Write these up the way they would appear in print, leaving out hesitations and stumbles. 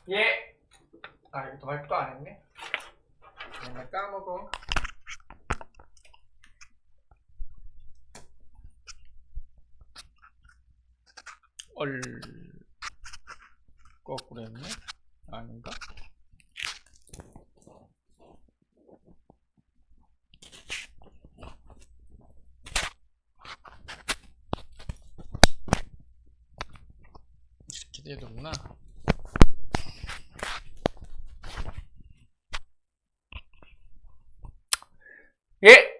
예. 아, 이거 말도 안 했네. 맨날 까먹어. 거꾸로 했네? 아닌가? 이렇게 되는구나. 예!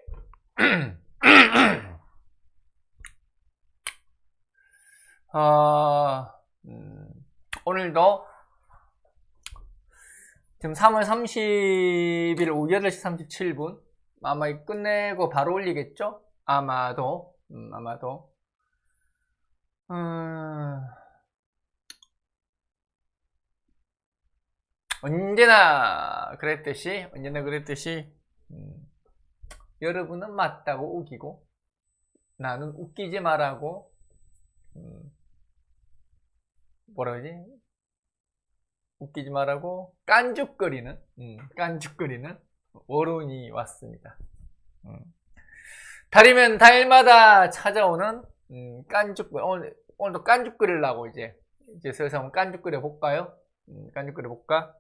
오늘도 지금 3월 30일 오후 8시 37분 아마 끝내고 바로 올리겠죠? 아마도 언제나 그랬듯이 여러분은 맞다고 우기고 나는 웃기지 말라고 뭐라 그러지? 웃기지 말라고 깐죽거리는 월운이 왔습니다. 달이면 달마다 찾아오는 깐죽거리. 오늘도 깐죽거리려고 이제 슬슬 한번 깐죽거려 볼까요? 깐죽거려 볼까?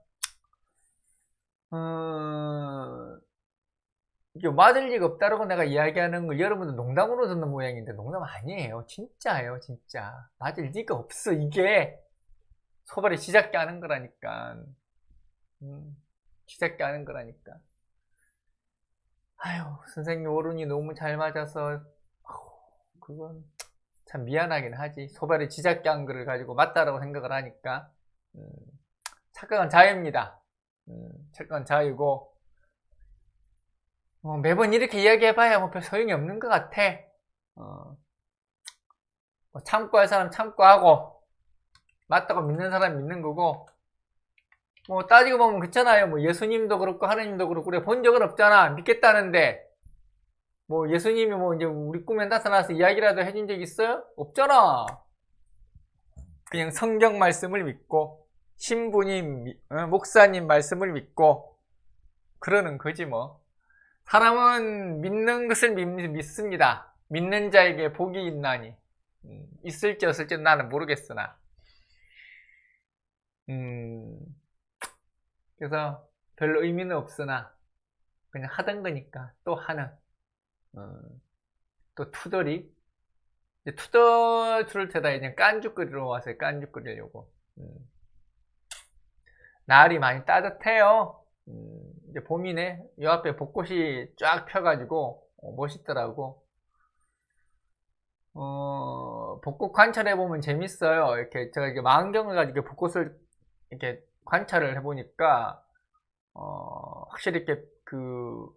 이게 맞을 리가 없다라고 내가 이야기하는 거 여러분들 농담으로 듣는 모양인데 농담 아니에요. 진짜예요, 진짜. 맞을 리가 없어. 이게 소발이 지잡게 하는 거라니까. 지잡게 하는 거라니까. 아유, 선생님 월운이 너무 잘 맞아서 그건 참 미안하긴 하지. 소발이 지잡게 한 거를 가지고 맞다라고 생각을 하니까. 착각은 자유입니다. 착각은 자유고 매번 이렇게 이야기해봐야 뭐 별 소용이 없는 것 같아. 뭐 참고할 사람 참고하고 맞다고 믿는 사람 믿는 거고, 뭐 따지고 보면 그렇잖아요. 뭐 예수님도 그렇고 하느님도 그렇고 우리가 본 적은 없잖아. 믿겠다는데 뭐 예수님이 뭐 이제 우리 꿈에 나타나서 이야기라도 해준 적 있어요? 없잖아. 그냥 성경 말씀을 믿고 신부님, 목사님 말씀을 믿고 그러는 거지 뭐. 사람은 믿는 것을 믿습니다. 믿는 자에게 복이 있나니. 있을지 없을지 나는 모르겠으나. 그래서 별로 의미는 없으나 그냥 하던 거니까 또 하는. 또 투덜이. 투덜 테다 이제 깐죽거리러 왔어요. 깐죽거리려고. 날이 많이 따뜻해요. 이제 봄이네. 요 앞에 벚꽃이 쫙 펴가지고 멋있더라고. 벚꽃 관찰해보면 재밌어요. 이렇게 제가 이렇게 망원경을 가지고 벚꽃을 이렇게 관찰을 해보니까 확실히 이렇게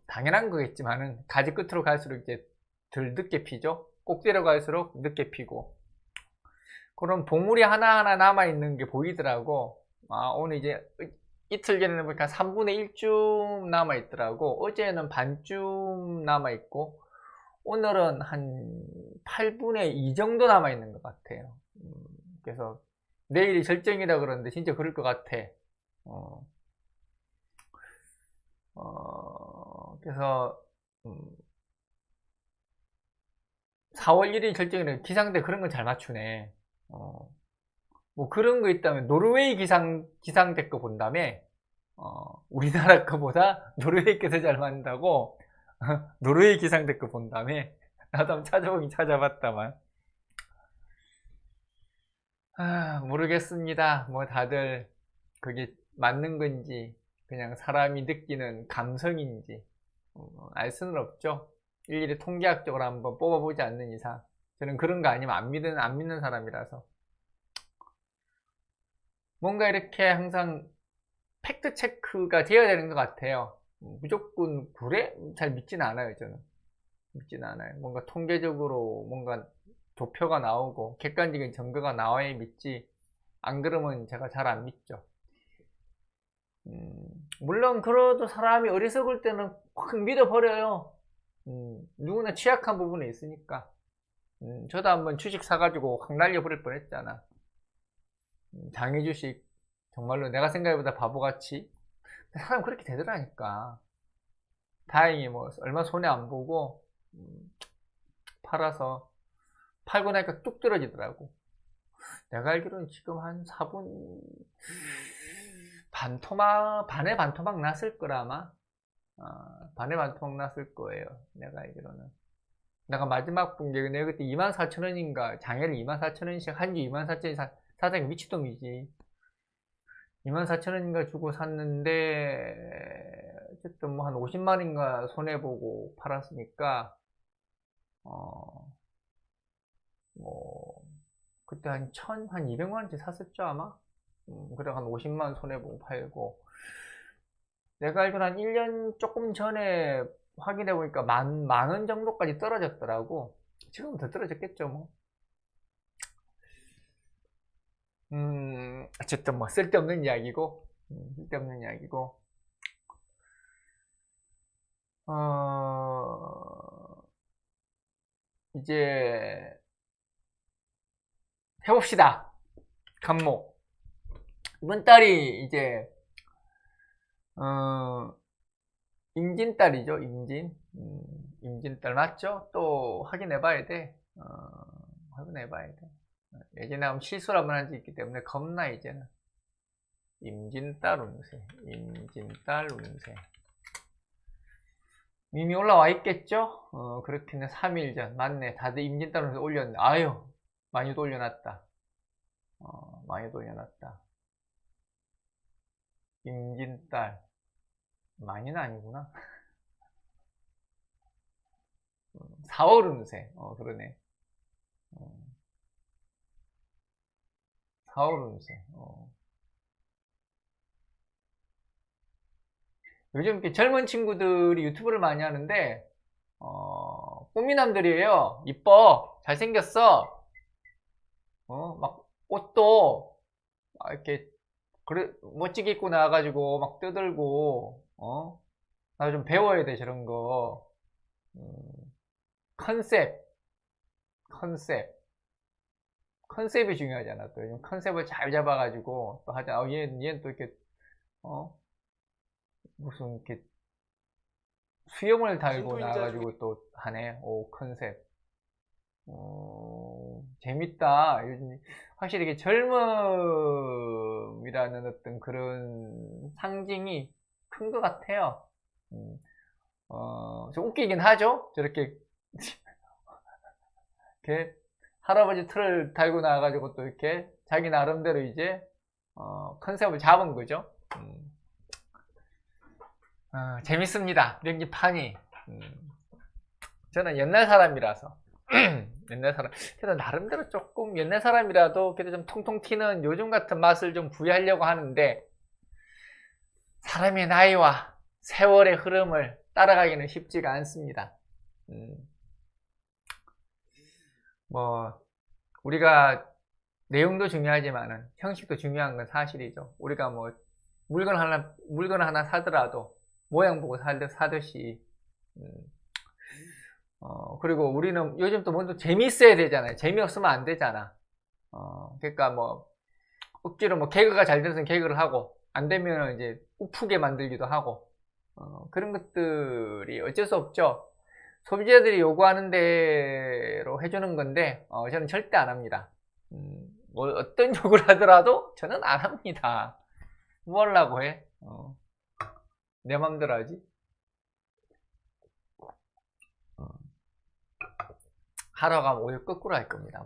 당연한 거겠지만은 가지 끝으로 갈수록 이제 덜 늦게 피죠. 꼭대로 갈수록 늦게 피고 그런 봉우리 하나하나 남아있는 게 보이더라고. 오늘 이제 이틀 전에는 보니까 3분의 1쯤 남아있더라고. 어제는 반쯤 남아있고 오늘은 한 8분의 2 정도 남아있는 것 같아요. 그래서 내일이 절정이라 그러는데 진짜 그럴 것 같아. 그래서 4월 1일 절정이라 기상대 그런 건 잘 맞추네. 뭐 그런 거 있다면 노르웨이 기상대 거 본다음에 우리나라 거보다 노르웨이 게 더 잘 맞는다고. 노르웨이 기상대 거 본 다음에 나도 한번 찾아보긴 찾아봤다만 모르겠습니다. 뭐 다들 그게 맞는 건지 그냥 사람이 느끼는 감성인지 알 수는 없죠. 일일이 통계학적으로 한번 뽑아보지 않는 이상 저는 그런 거 아니면 안 믿는 사람이라서 뭔가 이렇게 항상 팩트 체크가 되어야 되는 것 같아요. 무조건 그래? 잘 믿지는 않아요. 저는 믿지는 않아요. 뭔가 통계적으로 뭔가 도표가 나오고 객관적인 증거가 나와야 믿지, 안 그러면 제가 잘 안 믿죠. 물론 그래도 사람이 어리석을 때는 확 믿어버려요. 누구나 취약한 부분이 있으니까. 저도 한번 주식 사가지고 확 날려버릴 뻔했잖아. 장외 주식 정말로 내가 생각보다 바보같이. 사람 그렇게 되더라니까. 다행히 뭐 얼마 손해 안 보고 팔아서 팔고 나니까 뚝 떨어지더라고. 내가 알기로는 지금 한 4분 반의 반토막 났을 거라 아마. 반의 반토막 났을 거예요. 내가 알기로는. 내가 마지막 본 게 내가 그때 24,000원인가 장애를 24,000원씩 한 주 24,000원 사장이 미치동이지. 24,000원인가 주고 샀는데 어쨌든 뭐 한 50만원인가 손해보고 팔았으니까 뭐 그때 한 200만원치 샀었죠 아마. 그래 한 50만원 손해보고 팔고, 내가 알기로 한 1년 조금 전에 확인해 보니까 만원 정도까지 떨어졌더라고. 지금 더 떨어졌겠죠 뭐. 어쨌든 뭐 쓸데없는 이야기고, 쓸데없는 이야기고. 이제 해봅시다. 간목. 이번 달이 이제 임진달이죠. 임진달 맞죠? 또 확인해봐야 돼. 확인해봐야 돼. 예전에 한번 실수를 한번 한 적이 있기 때문에 겁나 이제는. 임진달 운세. 임진달 운세. 이미 올라와 있겠죠? 그렇긴 해. 3일 전. 맞네. 다들 임진달 운세 올렸네. 아유, 많이도 올려놨다. 많이도 올려놨다. 임진달. 많이는 아니구나. 4월 운세. 그러네. 4월 운세. 요즘 이렇게 젊은 친구들이 유튜브를 많이 하는데, 꽃미남들이에요. 이뻐. 잘생겼어. 막 옷도 막 이렇게 그래 멋지게 입고 나와가지고 막 떠들고, 나 좀 배워야 돼 저런 거. 컨셉 컨셉이 중요하잖아. 또 요즘 컨셉을 잘 잡아가지고 또 하자. 얘는 또 이렇게 무슨 이렇게 수염을 달고 나와가지고 또 하네. 오, 컨셉. 재밌다. 요즘 확실히 이게 젊음이라는 어떤 그런 상징이 큰 것 같아요. 좀 웃기긴 하죠. 저렇게 이렇게 할아버지 틀을 달고 나와가지고 또 이렇게 자기 나름대로 이제 컨셉을 잡은 거죠. 재밌습니다. 명기판이. 저는 옛날 사람이라서 옛날 사람. 그래도 나름대로 조금 옛날 사람이라도 그래도 좀 통통 튀는 요즘 같은 맛을 좀 부여하려고 하는데, 사람의 나이와 세월의 흐름을 따라가기는 쉽지가 않습니다. 뭐 우리가 내용도 중요하지만은 형식도 중요한 건 사실이죠. 우리가 뭐 물건 하나 사더라도 모양 보고 사듯이. 그리고 우리는 요즘 또 먼저 재미있어야 되잖아요. 재미없으면 안 되잖아. 그러니까 뭐 억지로 뭐 개그가 잘 돼서 개그를 하고, 안 되면 이제 우프게 만들기도 하고, 그런 것들이 어쩔 수 없죠. 소비자들이 요구하는 대로 해주는 건데, 저는 절대 안 합니다. 뭐 어떤 요구를 하더라도 저는 안 합니다. 뭐 하려고 해? 내 맘대로 하지. 하러 가면 오히려 거꾸로 할 겁니다.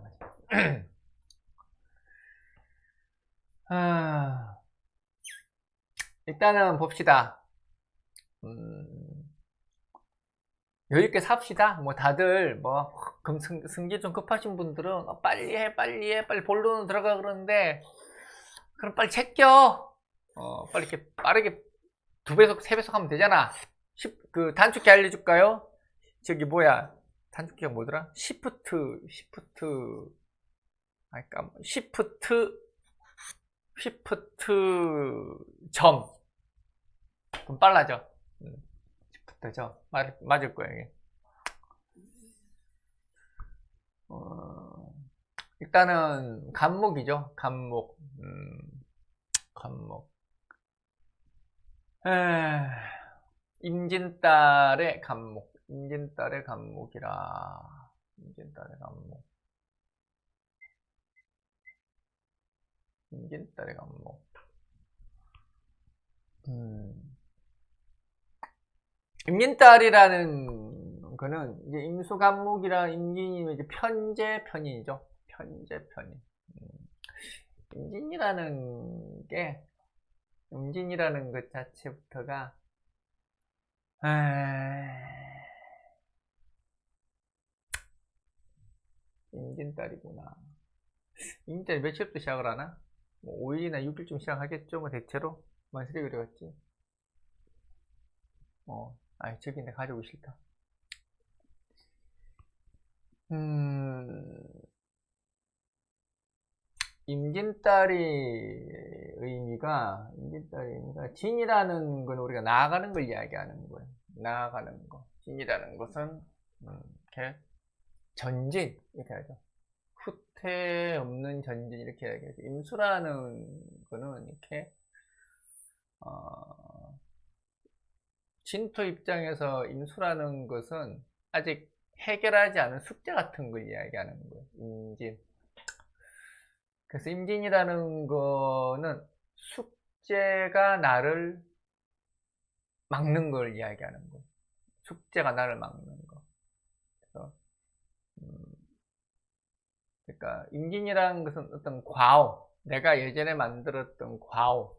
일단은 봅시다. 여유있게 삽시다. 뭐 다들 뭐 승기 좀 급하신 분들은 빨리 해 빨리 본론으로 들어가 그러는데, 그럼 빨리 제껴. 빨리 이렇게 빠르게 2배속 3배속 하면 되잖아. 그 단축키 알려줄까요? 저기 뭐야, 단축키가 뭐더라? 시프트 점. 그럼 빨라져. 시프트 점. 맞을 거야 이게. 일단은 간목이죠. 간목. 간목. 임진딸의 간목. 임진딸의 간목이라. 임진딸의 간목. 임진딸의 간목. 임진딸이라는 거는 이제 임수간목이랑 임진이면 이제 편제편인이죠. 편제편인. 임진이라는 것 자체부터가 임진딸이구나. 임진딸이 며칠부터 시작을 하나? 뭐 5일이나 6일쯤 시작하겠죠. 뭐 대체로 만쓰리 그래갔지. 아이 저기 내가 가지고 싫다. 임진딸의 의미가 진이라는 건 우리가 나아가는 걸 이야기하는 거예요. 나아가는 거. 진이라는 것은 이렇게 전진 이렇게 하죠. 후퇴 없는 전진 이렇게 이야기하죠. 임수라는 거는 이렇게 진토 입장에서 임수라는 것은 아직 해결하지 않은 숙제 같은 걸 이야기하는 거예요. 임진. 그래서 임진이라는 거는 숙제가 나를 막는 걸 이야기하는 거예요. 숙제가 나를 막는 거. 그래서 그러니까 임진이라는 것은 어떤 과오, 내가 예전에 만들었던 과오,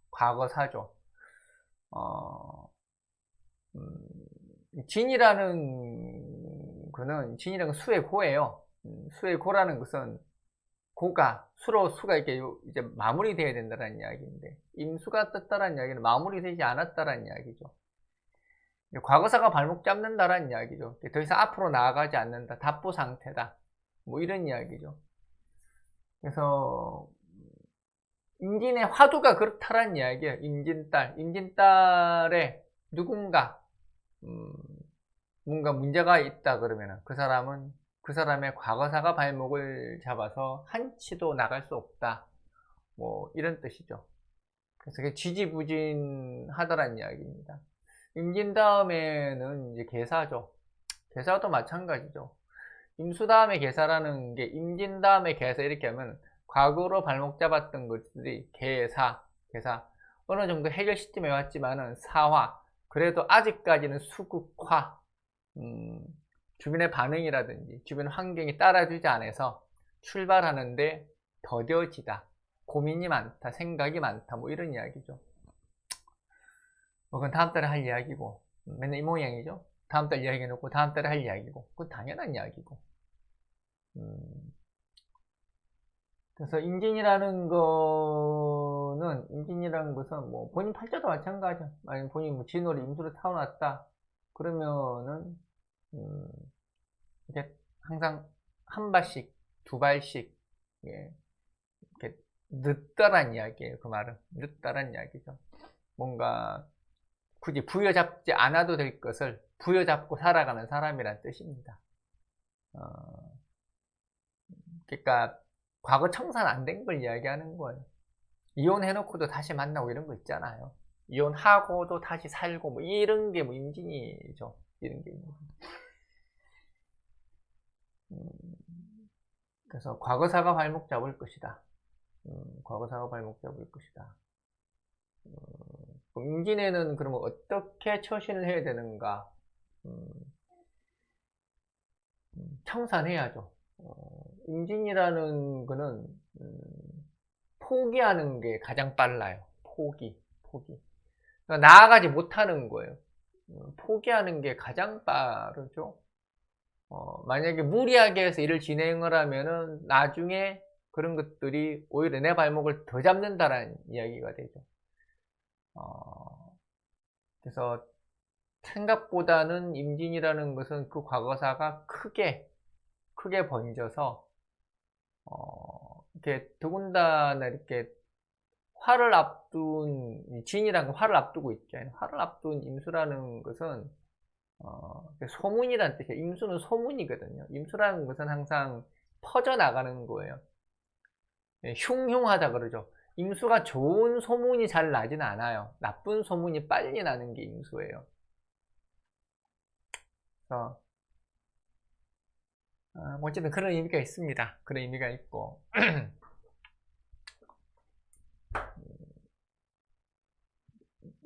과거사죠. 진이라는 수의 고예요. 수의 고라는 것은 수가 이렇게 이제 마무리되어야 된다는 이야기인데, 임수가 떴다는 이야기는 마무리되지 않았다는 이야기죠. 과거사가 발목 잡는다는 이야기죠. 더 이상 앞으로 나아가지 않는다. 답보 상태다. 뭐 이런 이야기죠. 그래서 임진의 화두가 그렇다는 이야기예요. 임진딸에 누군가 뭔가 문제가 있다 그러면은 그 사람의 과거사가 발목을 잡아서 한치도 나갈 수 없다. 뭐 이런 뜻이죠. 그래서 그게 지지부진하다는 이야기입니다. 임진 다음에는 이제 계사죠. 계사도 마찬가지죠. 임수 다음에 계사라는 게 임진 다음에 계사 이렇게 하면 과거로 발목 잡았던 것들이 계사 어느 정도 해결 시점에 왔지만은 사화, 그래도 아직까지는 수극화, 주변의 반응이라든지 주변 환경이 따라주지 않아서 출발하는데 더뎌지다, 고민이 많다, 생각이 많다, 뭐 이런 이야기죠. 그건 다음 달에 할 이야기고, 맨날 이 모양이죠. 다음 달 이야기 해놓고 다음 달에 할 이야기고, 그건 당연한 이야기고. 그래서 임진이라는 것은 뭐 본인 팔자도 마찬가지죠. 만약 본인 뭐 진월에 임수를 타고났다 그러면은 이렇게 항상 한 발씩 두 발씩 이렇게 늦다란 이야기예요. 그 말은 늦다란 이야기죠. 뭔가 굳이 부여잡지 않아도 될 것을 부여잡고 살아가는 사람이란 뜻입니다. 그러니까 과거 청산 안 된 걸 이야기하는 거예요. 이혼해놓고도 다시 만나고 이런 거 있잖아요. 이혼하고도 다시 살고 뭐 이런 게 뭐 임진이죠. 이런 게. 그래서 과거사가 발목 잡을 것이다. 과거사가 발목 잡을 것이다. 임진에는 그러면 어떻게 처신을 해야 되는가? 청산해야죠. 임진이라는 거는 포기하는 게 가장 빨라요. 포기. 그러니까 나아가지 못하는 거예요. 포기하는 게 가장 빠르죠. 만약에 무리하게 해서 일을 진행을 하면은 나중에 그런 것들이 오히려 내 발목을 더 잡는다라는 이야기가 되죠. 그래서 생각보다는 임진이라는 것은 그 과거사가 크게 번져서 이렇게 더군다나 이렇게 화를 앞둔 진이라는 건 화를 앞두고 있죠. 화를 앞둔 임수라는 것은 소문이라는 뜻이에요. 임수는 소문이거든요. 임수라는 것은 항상 퍼져나가는 거예요. 흉흉하다 그러죠. 임수가 좋은 소문이 잘 나진 않아요. 나쁜 소문이 빨리 나는 게 임수예요. 그래서 어쨌든 그런 의미가 있습니다. 그런 의미가 있고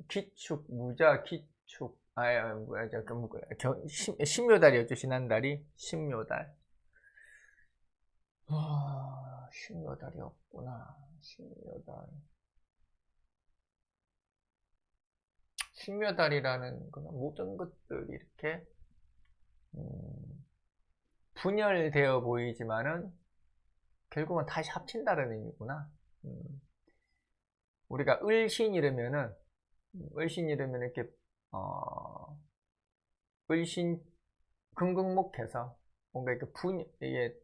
기축, 무자, 기축, 신묘달이었죠. 지난달이 신묘달. 신묘달이었구나. 신묘달. 신묘달이라는 건 모든 것들이 이렇게 분열되어 보이지만은 결국은 다시 합친다는 의미구나. 우리가 을신이라면은 이렇게 을신 긍긍목해서 뭔가 이렇게 이게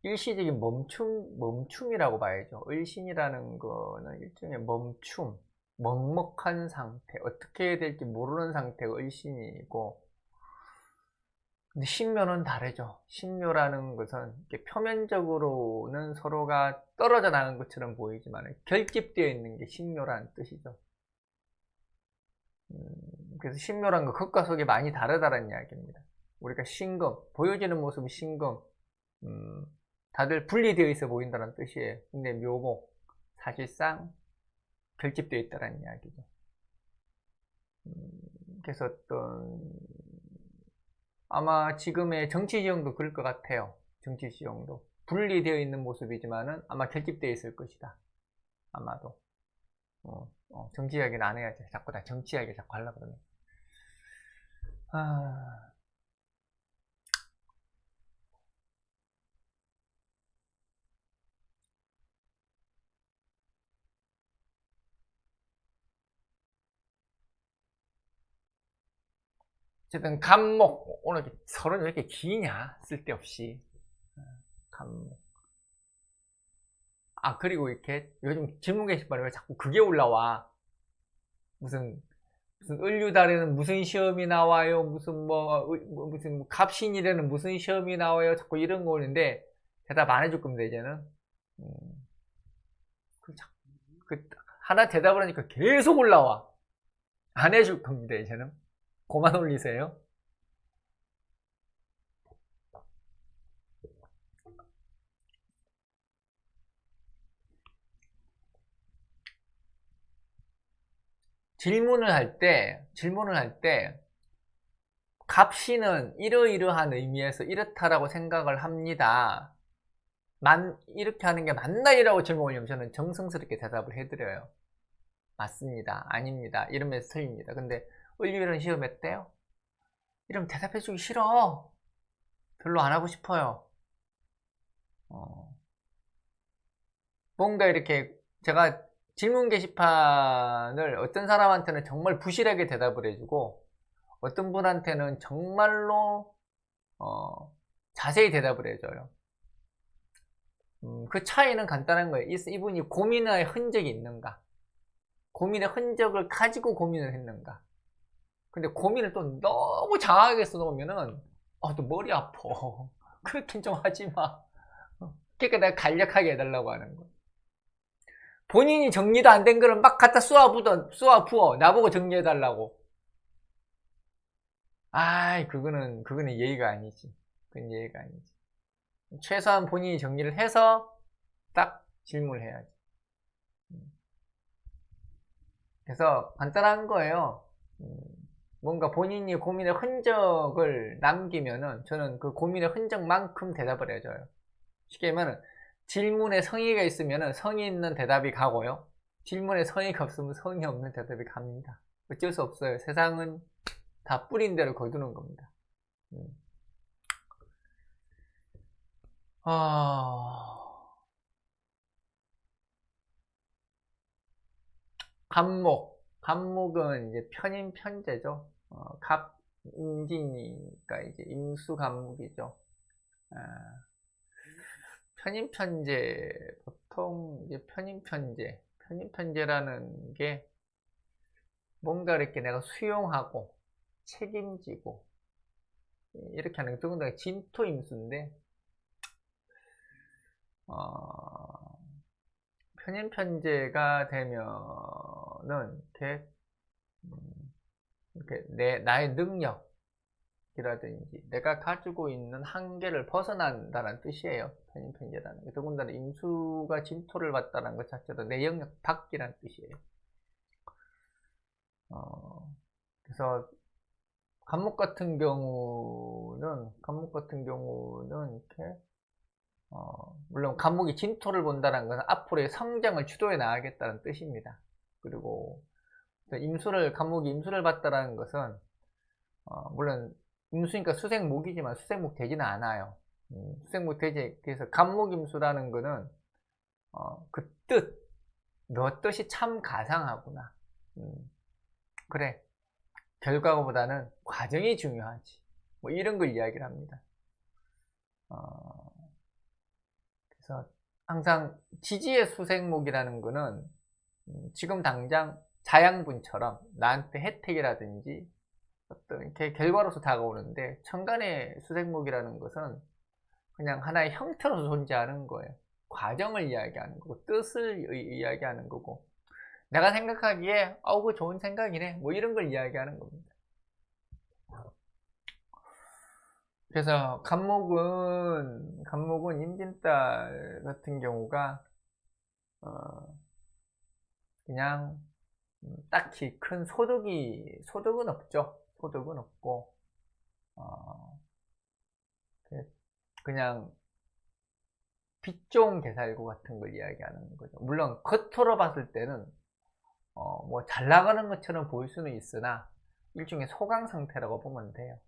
일시적인 멈춤이라고 봐야죠. 을신이라는 거는 일종의 멈춤, 먹먹한 상태, 어떻게 해야 될지 모르는 상태가 을신이고, 근데 신묘는 다르죠. 신묘라는 것은 표면적으로는 서로가 떨어져 나간 것처럼 보이지만 결집되어 있는 게 신묘라는 뜻이죠. 그래서 신묘란 거 겉과 속이 많이 다르다는 이야기입니다. 우리가 신금, 보여지는 모습이 신금, 다들 분리되어 있어 보인다는 뜻이에요. 근데 묘목, 사실상 결집되어 있다는 이야기죠. 그래서 아마 지금의 정치지형도 그럴 것 같아요. 정치지형도 분리되어 있는 모습이지만은 아마 결집되어 있을 것이다. 아마도. 정치 이야기는 안 해야지. 자꾸 나 정치 이야기 자꾸 하려고 그러네. 어쨌든 간목, 오늘 서론 왜 이렇게 기냐? 쓸데없이. 간목. 그리고 이렇게 요즘 질문 게시판에 왜 자꾸 그게 올라와? 무슨 을류달에는 무슨 시험이 나와요? 무슨 갑신일에는 무슨 시험이 나와요? 자꾸 이런 거 오는데 대답 안 해줄 겁니다, 이제는. 하나 대답을 하니까 계속 올라와. 안 해줄 겁니다, 이제는. 그만 올리세요. 질문을 할 때 갑신은 이러이러한 의미에서 이렇다라고 생각을 합니다. 이렇게 하는 게 맞나요라고 질문 올리면 저는 정성스럽게 대답을 해드려요. 맞습니다. 아닙니다. 이러면서 틀립니다. 근데 을류일은 시험했대요? 이러면 대답해주기 싫어. 별로 안 하고 싶어요. 뭔가 이렇게 제가 질문 게시판을 어떤 사람한테는 정말 부실하게 대답을 해주고 어떤 분한테는 정말로 자세히 대답을 해줘요. 그 차이는 간단한 거예요. 이분이 고민의 흔적이 있는가, 고민의 흔적을 가지고 고민을 했는가. 근데 고민을 또 너무 장하게 써놓으면은 또 머리 아파. 그렇긴 좀 하지마. 그러니까 내가 간략하게 해달라고 하는 거야. 본인이 정리도 안 된 거를 막 갖다 쏘아 부어. 나보고 정리해달라고. 그거는 예의가 아니지. 그건 예의가 아니지. 최소한 본인이 정리를 해서 딱 질문을 해야지. 그래서 간단한 거예요. 뭔가 본인이 고민의 흔적을 남기면은 저는 그 고민의 흔적만큼 대답을 해줘요. 쉽게 말하면 질문에 성의가 있으면은 성의 있는 대답이 가고요. 질문에 성의가 없으면 성의 없는 대답이 갑니다. 어쩔 수 없어요. 세상은 다 뿌린 대로 거두는 겁니다. 간목은 이제 편인편제죠. 갑인진이니까 이제 임수간목이죠. 편인편제, 보통 이제 편인편제라는 게 뭔가 이렇게 내가 수용하고 책임지고 이렇게 하는 게 더군다나 진토 임수인데, 편인편제가 되면은 이렇게 나의 능력이라든지 내가 가지고 있는 한계를 벗어난다는 뜻이에요. 편인편제라는 게. 더군다나 임수가 진토를 받다는 것 자체도 내 영역 밖이라는 뜻이에요. 그래서 간목 같은 경우는 이렇게 물론 간목이 진토를 본다는 것은 앞으로의 성장을 주도해 나가겠다는 뜻입니다. 그리고 간목이 임수를 받다라는 것은 물론 임수니까 수생목이지만 수생목 되지는 않아요. 수생목 되지. 그래서 간목임수라는 것은 그 뜻, 너 뜻이 참 가상하구나. 그래, 결과보다는 과정이 중요하지. 뭐 이런 걸 이야기를 합니다. 그래서 항상 지지의 수생목이라는 거는 지금 당장 자양분처럼 나한테 혜택이라든지 어떤 이렇게 결과로서 다가오는데, 천간의 수생목이라는 것은 그냥 하나의 형태로서 존재하는 거예요. 과정을 이야기하는 거고 뜻을 이야기하는 거고, 내가 생각하기에 그거 좋은 생각이네 뭐 이런 걸 이야기하는 겁니다. 그래서 간목은 임진달 같은 경우가 그냥 딱히 큰 소득은 없죠. 소득은 없고 그냥 빚 좋은 개살구 같은 걸 이야기하는 거죠. 물론 겉으로 봤을 때는 뭐 잘 나가는 것처럼 보일 수는 있으나 일종의 소강 상태라고 보면 돼요.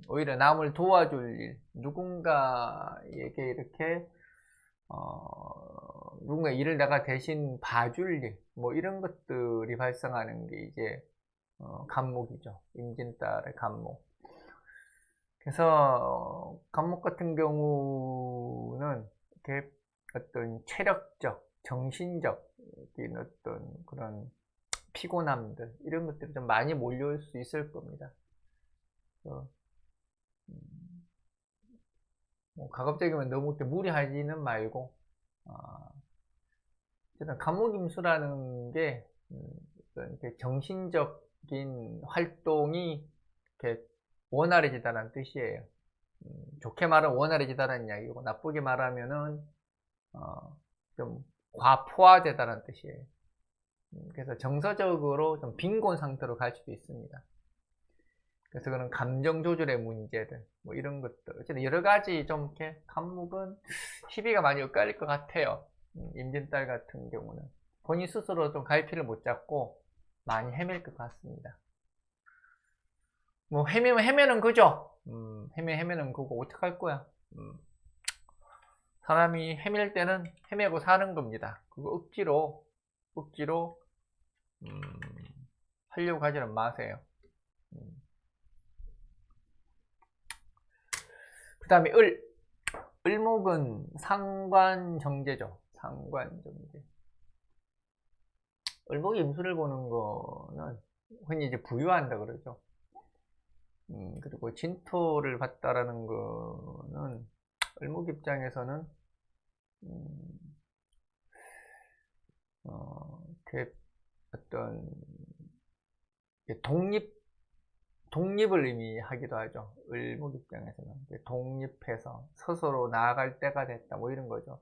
오히려 남을 도와줄 일, 누군가에게 이렇게 누군가 일을 내가 대신 봐줄 일, 뭐 이런 것들이 발생하는 게 이제 간목이죠. 임진달의 간목. 그래서 간목 같은 경우는 이렇게 어떤 체력적, 정신적인 어떤 그런 피곤함들, 이런 것들이 좀 많이 몰려올 수 있을 겁니다. 뭐 가급적이면 너무 무리하지는 말고, 일단 간목임수라는 게 이렇게 정신적인 활동이 이렇게 원활해지다는 뜻이에요. 좋게 말하면 원활해지다는 이야기고, 나쁘게 말하면은 좀 과포화되다는 뜻이에요. 그래서 정서적으로 좀 빈곤 상태로 갈 수도 있습니다. 그래서 그런 감정 조절의 문제들, 뭐 이런 것들, 어쨌든 여러 가지 좀 이렇게 간목은 시비가 많이 엇갈릴 것 같아요. 임진달 같은 경우는 본인 스스로 좀 갈피를 못 잡고 많이 헤맬 것 같습니다. 뭐 헤매는 그죠? 헤매는 그거 어떡할 거야? 사람이 헤맬 때는 헤매고 사는 겁니다. 그거 억지로 하려고 하지는 마세요. 그 다음에 을목은 상관정제죠. 상관정제. 을목이 임수를 보는 거는 흔히 이제 부유한다 그러죠. 그리고 진토를 봤다라는 거는 을목 입장에서는 어떤 독립을 의미하기도 하죠. 을목 입장에서는 독립해서 스스로 나아갈 때가 됐다 뭐 이런 거죠.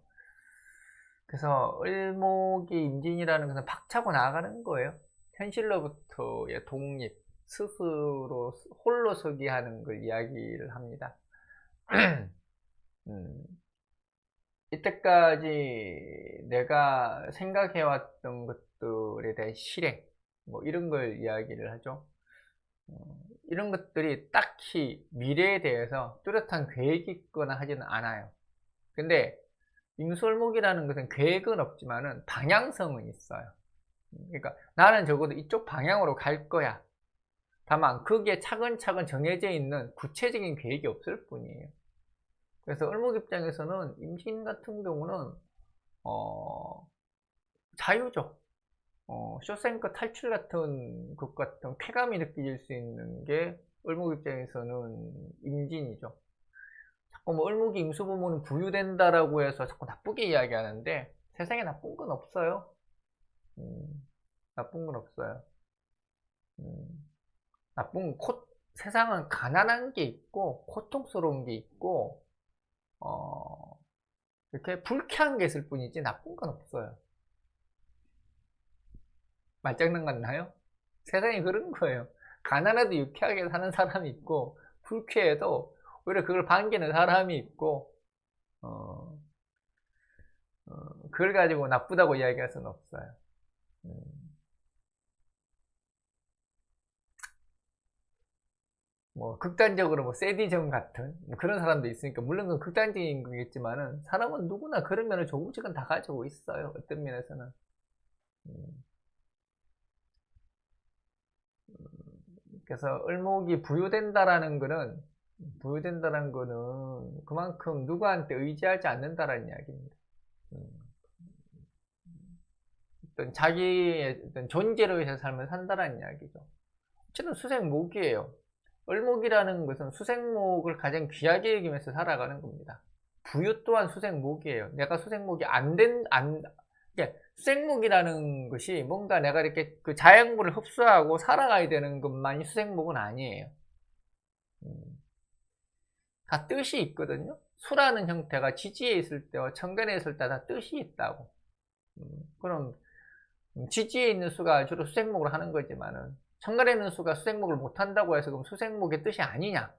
그래서 을목이 임진이라는 것은 박차고 나아가는 거예요. 현실로부터의 독립, 스스로 홀로 서기 하는 걸 이야기를 합니다. 이때까지 내가 생각해왔던 것들에 대한 실행, 뭐 이런 걸 이야기를 하죠. 이런 것들이 딱히 미래에 대해서 뚜렷한 계획이 있거나 하지는 않아요. 근데 임수월목이라는 것은 계획은 없지만은 방향성은 있어요. 그러니까 나는 적어도 이쪽 방향으로 갈 거야. 다만 거기에 차근차근 정해져 있는 구체적인 계획이 없을 뿐이에요. 그래서 을목 입장에서는 임신 같은 경우는 자유죠. 쇼생크 탈출 같은 것 같은 쾌감이 느껴질 수 있는 게 을목 입장에서는 임진이죠. 자꾸 뭐 을목이 임수 보면 부유된다라고 해서 자꾸 나쁘게 이야기하는데 세상에 나쁜 건 없어요. 나쁜 건 없어요. 세상은 가난한 게 있고 고통스러운 게 있고 이렇게 불쾌한 게 있을 뿐이지 나쁜 건 없어요. 말장난 같나요? 세상이 그런 거예요. 가난해도 유쾌하게 사는 사람이 있고 불쾌해도 오히려 그걸 반기는 사람이 있고 그걸 가지고 나쁘다고 이야기할 수는 없어요. 뭐 극단적으로 뭐 세디즘 같은 뭐 그런 사람도 있으니까 물론 그건 극단적인 거겠지만은 사람은 누구나 그런 면을 조금씩은 다 가지고 있어요. 어떤 면에서는. 그래서 을목이 부유된다라는 거는 그만큼 누구한테 의지하지 않는다라는 이야기입니다. 어떤 자기의 어떤 존재로 해서 삶을 산다라는 이야기죠. 어쨌든 수생목이에요. 을목이라는 것은 수생목을 가장 귀하게 여기면서 살아가는 겁니다. 부유 또한 수생목이에요. 내가 수생목이 수생목이라는 것이 뭔가 내가 이렇게 그 자연물을 흡수하고 살아가야 되는 것만이 수생목은 아니에요. 다 뜻이 있거든요. 수라는 형태가 지지에 있을 때와 천간에 있을 때 다 뜻이 있다고. 그럼 지지에 있는 수가 주로 수생목을 하는 거지만은 천간에 있는 수가 수생목을 못한다고 해서 그럼 수생목의 뜻이 아니냐?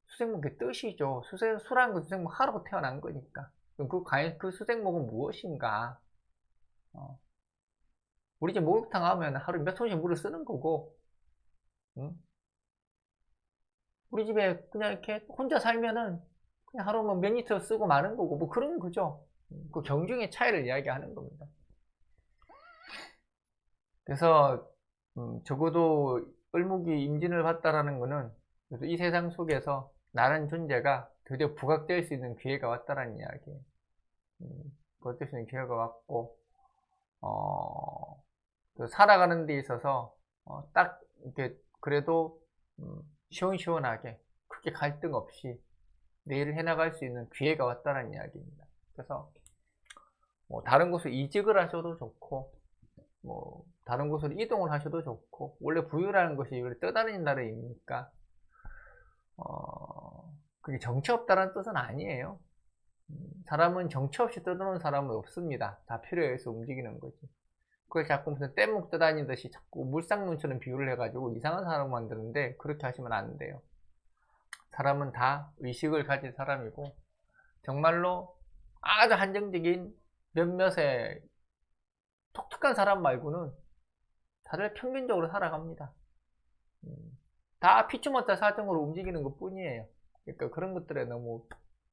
수생목의 뜻이죠. 수라는 건 수생목 하라고 태어난 거니까. 그럼 그 수생목은 무엇인가? 우리 집 목욕탕 하면 하루에 몇 톤씩 물을 쓰는 거고, 우리 집에 그냥 이렇게 혼자 살면은 그냥 하루 몇 리터 쓰고 마는 거고, 뭐 그런 거죠. 그 경중의 차이를 이야기하는 겁니다. 그래서 적어도 을목이 임진을 봤다라는 거는 그래서 이 세상 속에서 나란 존재가 드디어 부각될 수 있는 기회가 왔다라는 이야기예요. 부각될 수 있는 기회가 왔고 살아가는 데 있어서 딱 이렇게 그래도 시원시원하게 크게 갈등 없이 내일을 해나갈 수 있는 기회가 왔다는 이야기입니다. 그래서 뭐 다른 곳을 이직을 하셔도 좋고 뭐 다른 곳으로 이동을 하셔도 좋고 원래 부유라는 것이 원래 떠다닌다는 의미니까 그게 정치 없다는 뜻은 아니에요. 사람은 정치 없이 떠도는 사람은 없습니다. 다 필요에 의해서 움직이는 거지. 그걸 자꾸 무슨 뗏목 떠다니듯이 자꾸 물상론처럼 비유를 해가지고 이상한 사람을 만드는데 그렇게 하시면 안 돼요. 사람은 다 의식을 가진 사람이고 정말로 아주 한정적인 몇몇의 독특한 사람 말고는 다들 평균적으로 살아갑니다. 다 피추못할 사정으로 움직이는 것 뿐이에요. 그러니까 그런 것들에 너무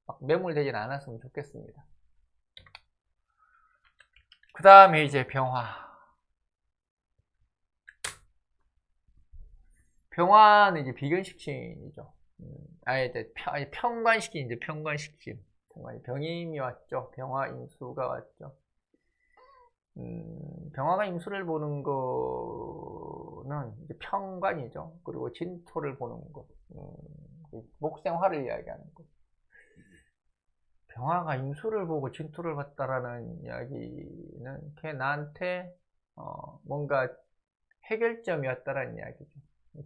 막 매몰되진 않았으면 좋겠습니다. 그 다음에 이제 병화. 병화는 이제 비견식신이죠. 이제 평관식신, 이제 평관식신. 병임이 왔죠. 병화 임수가 왔죠. 병화가 임수를 보는 거는 이제 평관이죠. 그리고 진토를 보는 거. 목생화를 이야기하는 거. 병화가 임수를 보고 진토를 봤다라는 이야기는 걔 나한테 뭔가 해결점이 왔다라는 이야기죠.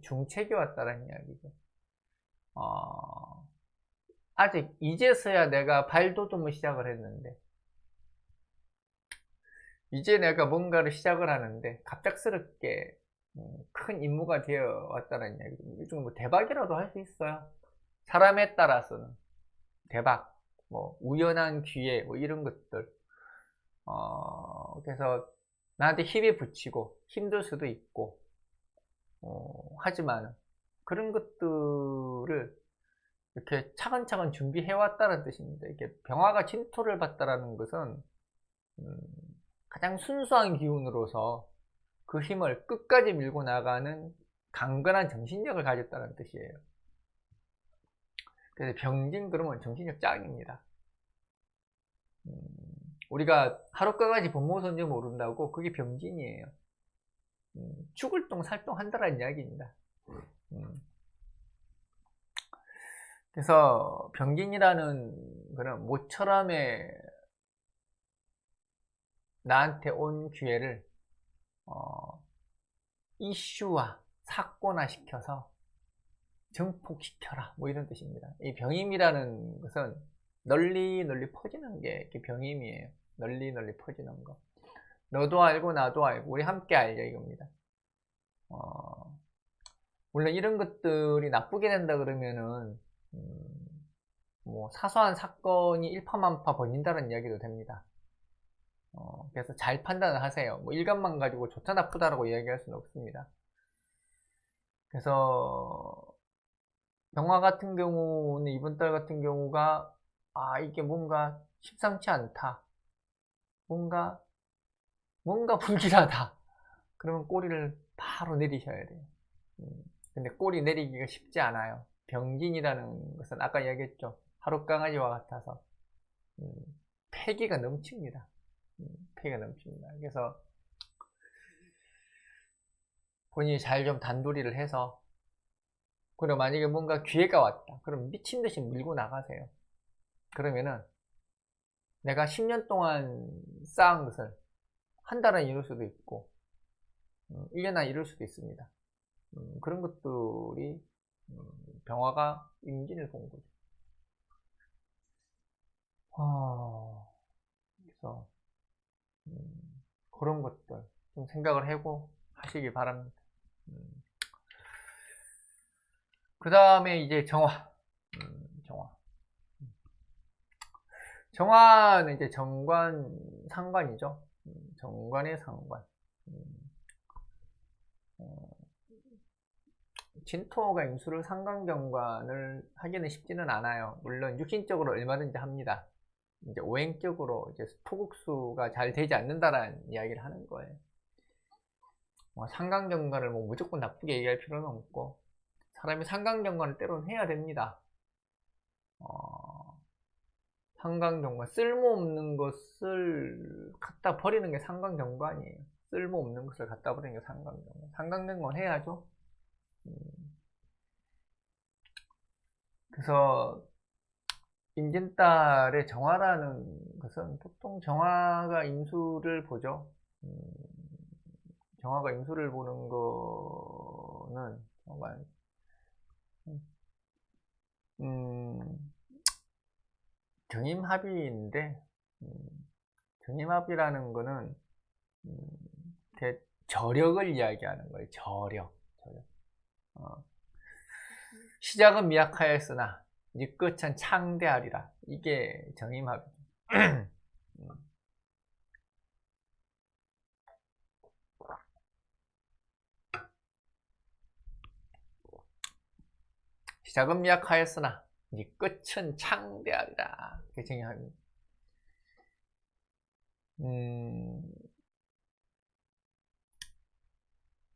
중책이 왔다라는 이야기죠. 아직 이제서야 내가 발돋움을 시작을 했는데 이제 내가 뭔가를 시작을 하는데 갑작스럽게 큰 임무가 되어 왔다는 이야기죠. 요즘 뭐 대박이라도 할 수 있어요. 사람에 따라서는 대박, 뭐 우연한 기회, 뭐 이런 것들. 그래서 나한테 힘이 붙이고 힘들 수도 있고 하지만 그런 것들을 이렇게 차근차근 준비해 왔다는 뜻입니다. 이게 병화가 진토를 봤다라는 것은 가장 순수한 기운으로서 그 힘을 끝까지 밀고 나가는 강건한 정신력을 가졌다는 뜻이에요. 그래서 병진 그러면 정신력 짱입니다. 우리가 하루까지 본모선지 모른다고 그게 병진이에요. 죽을 똥 살똥 한다라는 이야기입니다. 그래서 병진이라는 그런 모처럼에 나한테 온 기회를 이슈화, 사건화 시켜서 증폭시켜라, 뭐 이런 뜻입니다. 이 병임이라는 것은 널리 퍼지는 게 이렇게 병임이에요. 널리 퍼지는 거. 너도 알고 나도 알고 우리 함께 알자 이겁니다. 물론 이런 것들이 나쁘게 된다 그러면은 뭐 사소한 사건이 일파만파 번진다는 이야기도 됩니다. 그래서 잘 판단을 하세요. 뭐 일감만 가지고 좋다 나쁘다라고 이야기할 수는 없습니다. 그래서 병화 같은 경우는 이번 달 같은 경우가 이게 뭔가 심상치 않다. 뭔가 불길하다. 그러면 꼬리를 바로 내리셔야 돼요. 근데 꼬리 내리기가 쉽지 않아요. 병진이라는 것은 아까 이야기했죠. 하루 강아지와 같아서 패기가 넘칩니다. 패기가 넘칩니다. 그래서 본인이 잘 좀 단도리를 해서, 그리고 만약에 뭔가 기회가 왔다. 그럼 미친 듯이 밀고 나가세요. 그러면은 내가 10년 동안 쌓은 것을 한 달은 이룰 수도 있고 1년 안에 이룰 수도 있습니다. 그런 것들이 병화가 임진을 본 거죠. 그래서 그런 것들 좀 생각을 하고 하시기 바랍니다. 그 다음에 이제 정화는 이제 정관 상관이죠. 정관의 상관. 진토가 임수를 상관경관을 하기는 쉽지는 않아요. 물론 육신적으로 얼마든지 합니다. 이제 오행적으로 이제 토국수가 잘 되지 않는다라는 이야기를 하는 거예요. 상관경관을 뭐 무조건 나쁘게 얘기할 필요는 없고, 사람이 상관경관을 때로는 해야 됩니다. 상관경관, 쓸모없는 것을 갖다 버리는 게 상관경관이에요. 쓸모없는 것을 갖다 버리는 게 상관경관. 상관경관 해야죠. 그래서 임진달의 정화라는 것은 보통 정화가 임수를 보죠. 정화가 임수를 보는 거는 정말 정임합의인데, 정임합의라는 거는 저력을 이야기하는 거예요. 저력. 시작은 미약하였으나 네 끝은 창대하리라. 이게 정임합의죠. 시작은 미약하였으나 네 끝은 창대하리라. 그게 정임합의입니다.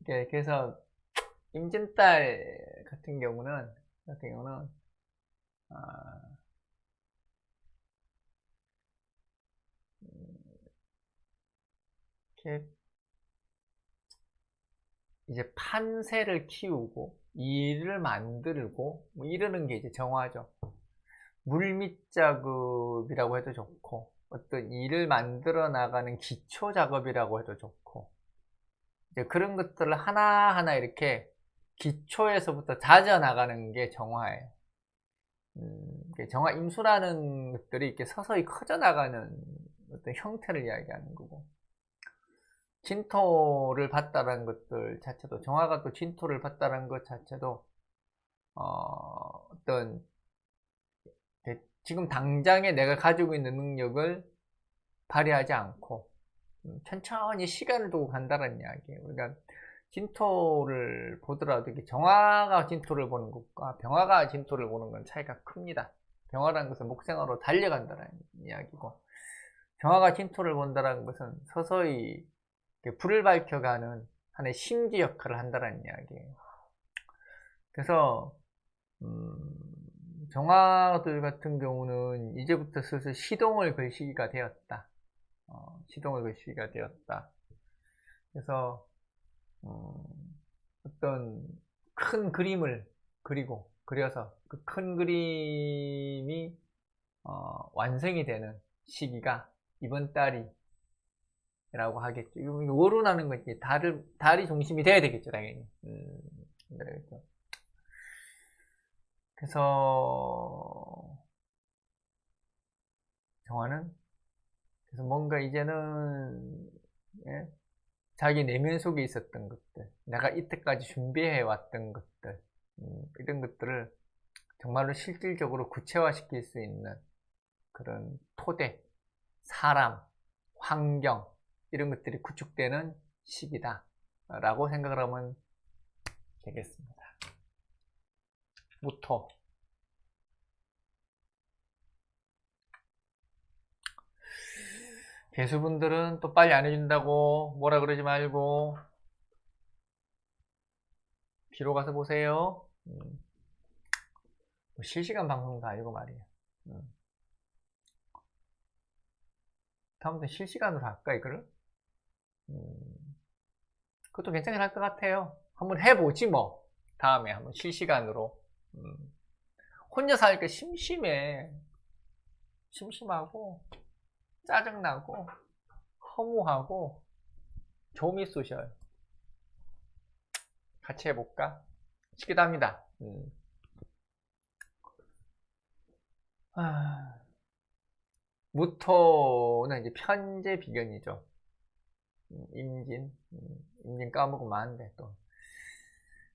그래서 임진달 같은 경우는 이렇게 이제 판세를 키우고 일을 만들고 뭐 이러는 게 이제 정화죠. 물밑 작업이라고 해도 좋고, 어떤 일을 만들어 나가는 기초 작업이라고 해도 좋고, 이제 그런 것들을 하나하나 이렇게 기초에서부터 다져나가는 게 정화예요. 정화 임수라는 것들이 이렇게 서서히 커져나가는 어떤 형태를 이야기하는 거고, 진토를 봤다는 것들 자체도, 정화가 또 진토를 봤다는 것 자체도 어떤 지금 당장에 내가 가지고 있는 능력을 발휘하지 않고 천천히 시간을 두고 간다는 이야기예요. 그러니까 진토를 보더라도 정화가 진토를 보는 것과 병화가 진토를 보는 건 차이가 큽니다. 병화라는 것은 목생화로 달려간다는 이야기고, 정화가 진토를 본다는 것은 서서히 불을 밝혀가는 하나의 심지 역할을 한다는 이야기예요. 그래서 정화들 같은 경우는 이제부터 슬슬 시동을 걸 시기가 되었다. 시동을 걸 시기가 되었다. 그래서 어떤 큰 그림을 그리고 그려서 그 큰 그림이 완성이 되는 시기가 이번 달이라고 하겠죠. 월운하는 건 이제 달이 중심이 돼야 되겠죠, 당연히. 그렇죠. 그래서 정화는 그래서 뭔가 이제는 예? 자기 내면 속에 있었던 것들, 내가 이때까지 준비해 왔던 것들, 이런 것들을 정말로 실질적으로 구체화시킬 수 있는 그런 토대, 사람, 환경 이런 것들이 구축되는 시기다 라고 생각을 하면 되겠습니다. 무토. 개수분들은 또 빨리 안 해준다고 뭐라 그러지 말고 뒤로 가서 보세요. 실시간 방송도 아니고 말이에요. 다음부터 실시간으로 할까 이거를? 그것도 괜찮긴 할 것 같아요. 한번 해보지 뭐. 다음에 한번 실시간으로. 혼자 사니까 심심해. 심심하고 짜증나고 허무하고 좀이 쑤셔요. 같이 해볼까? 쉽기도 합니다. 무토는 이제 편재 비견이죠. 임진 까먹으면 안 돼. 또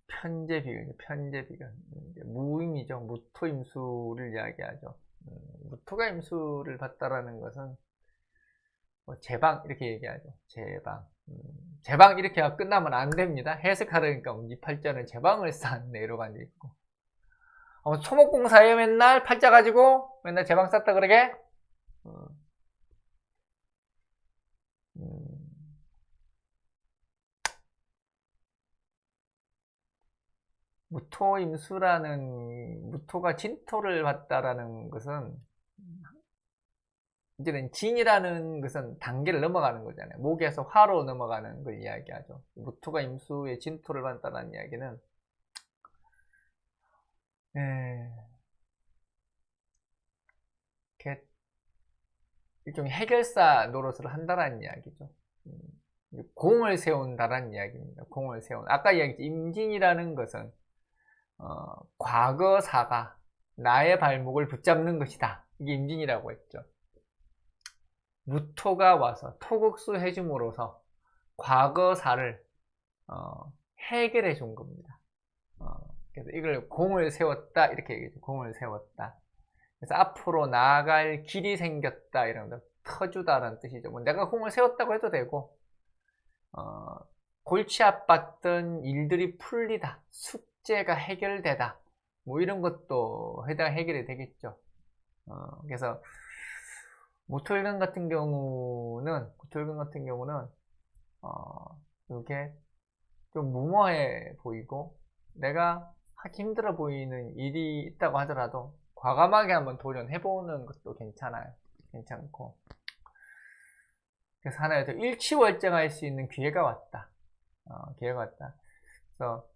편재 비견, 편재 비견. 무임이죠. 무토 임수를 이야기하죠. 무토가 임수를 봤다라는 것은 뭐 제방 이렇게 얘기하죠. 제방. 제방 이렇게 끝나면 안 됩니다. 해석하려니까 이 팔자는 제방을 쌓았네 이러고 앉아 있고. 토목공사에 맨날 팔자 가지고 맨날 제방 쌓다 그러게. 무토가 진토를 받다라는 것은 이제는 진이라는 것은 단계를 넘어가는 거잖아요. 목에서 화로 넘어가는 걸 이야기하죠. 무토가 임수의 진토를 받다라는 이야기는 이렇게 일종의 해결사 노릇을 한다라는 이야기죠. 공을 세운다라는 이야기입니다. 공을 세운. 아까 이야기했죠. 임진이라는 것은 과거사가 나의 발목을 붙잡는 것이다. 이게 임진이라고 했죠. 무토가 와서 토국수 해줌으로써 과거사를 해결해 준 겁니다. 그래서 이걸 공을 세웠다 이렇게 얘기죠. 공을 세웠다. 그래서 앞으로 나아갈 길이 생겼다 이런 거 터주다라는 뜻이죠. 뭐 내가 공을 세웠다고 해도 되고 골치 아팠던 일들이 풀리다, 숙제가 해결되다, 뭐 이런 것도 해결이 되겠죠. 그래서 무토일간 같은 경우는 이렇게 좀 무모해 보이고 내가 하기 힘들어 보이는 일이 있다고 하더라도 과감하게 한번 도전해보는 것도 괜찮고. 그래서 하나의 더 일치월장할 수 있는 기회가 왔다. 그래서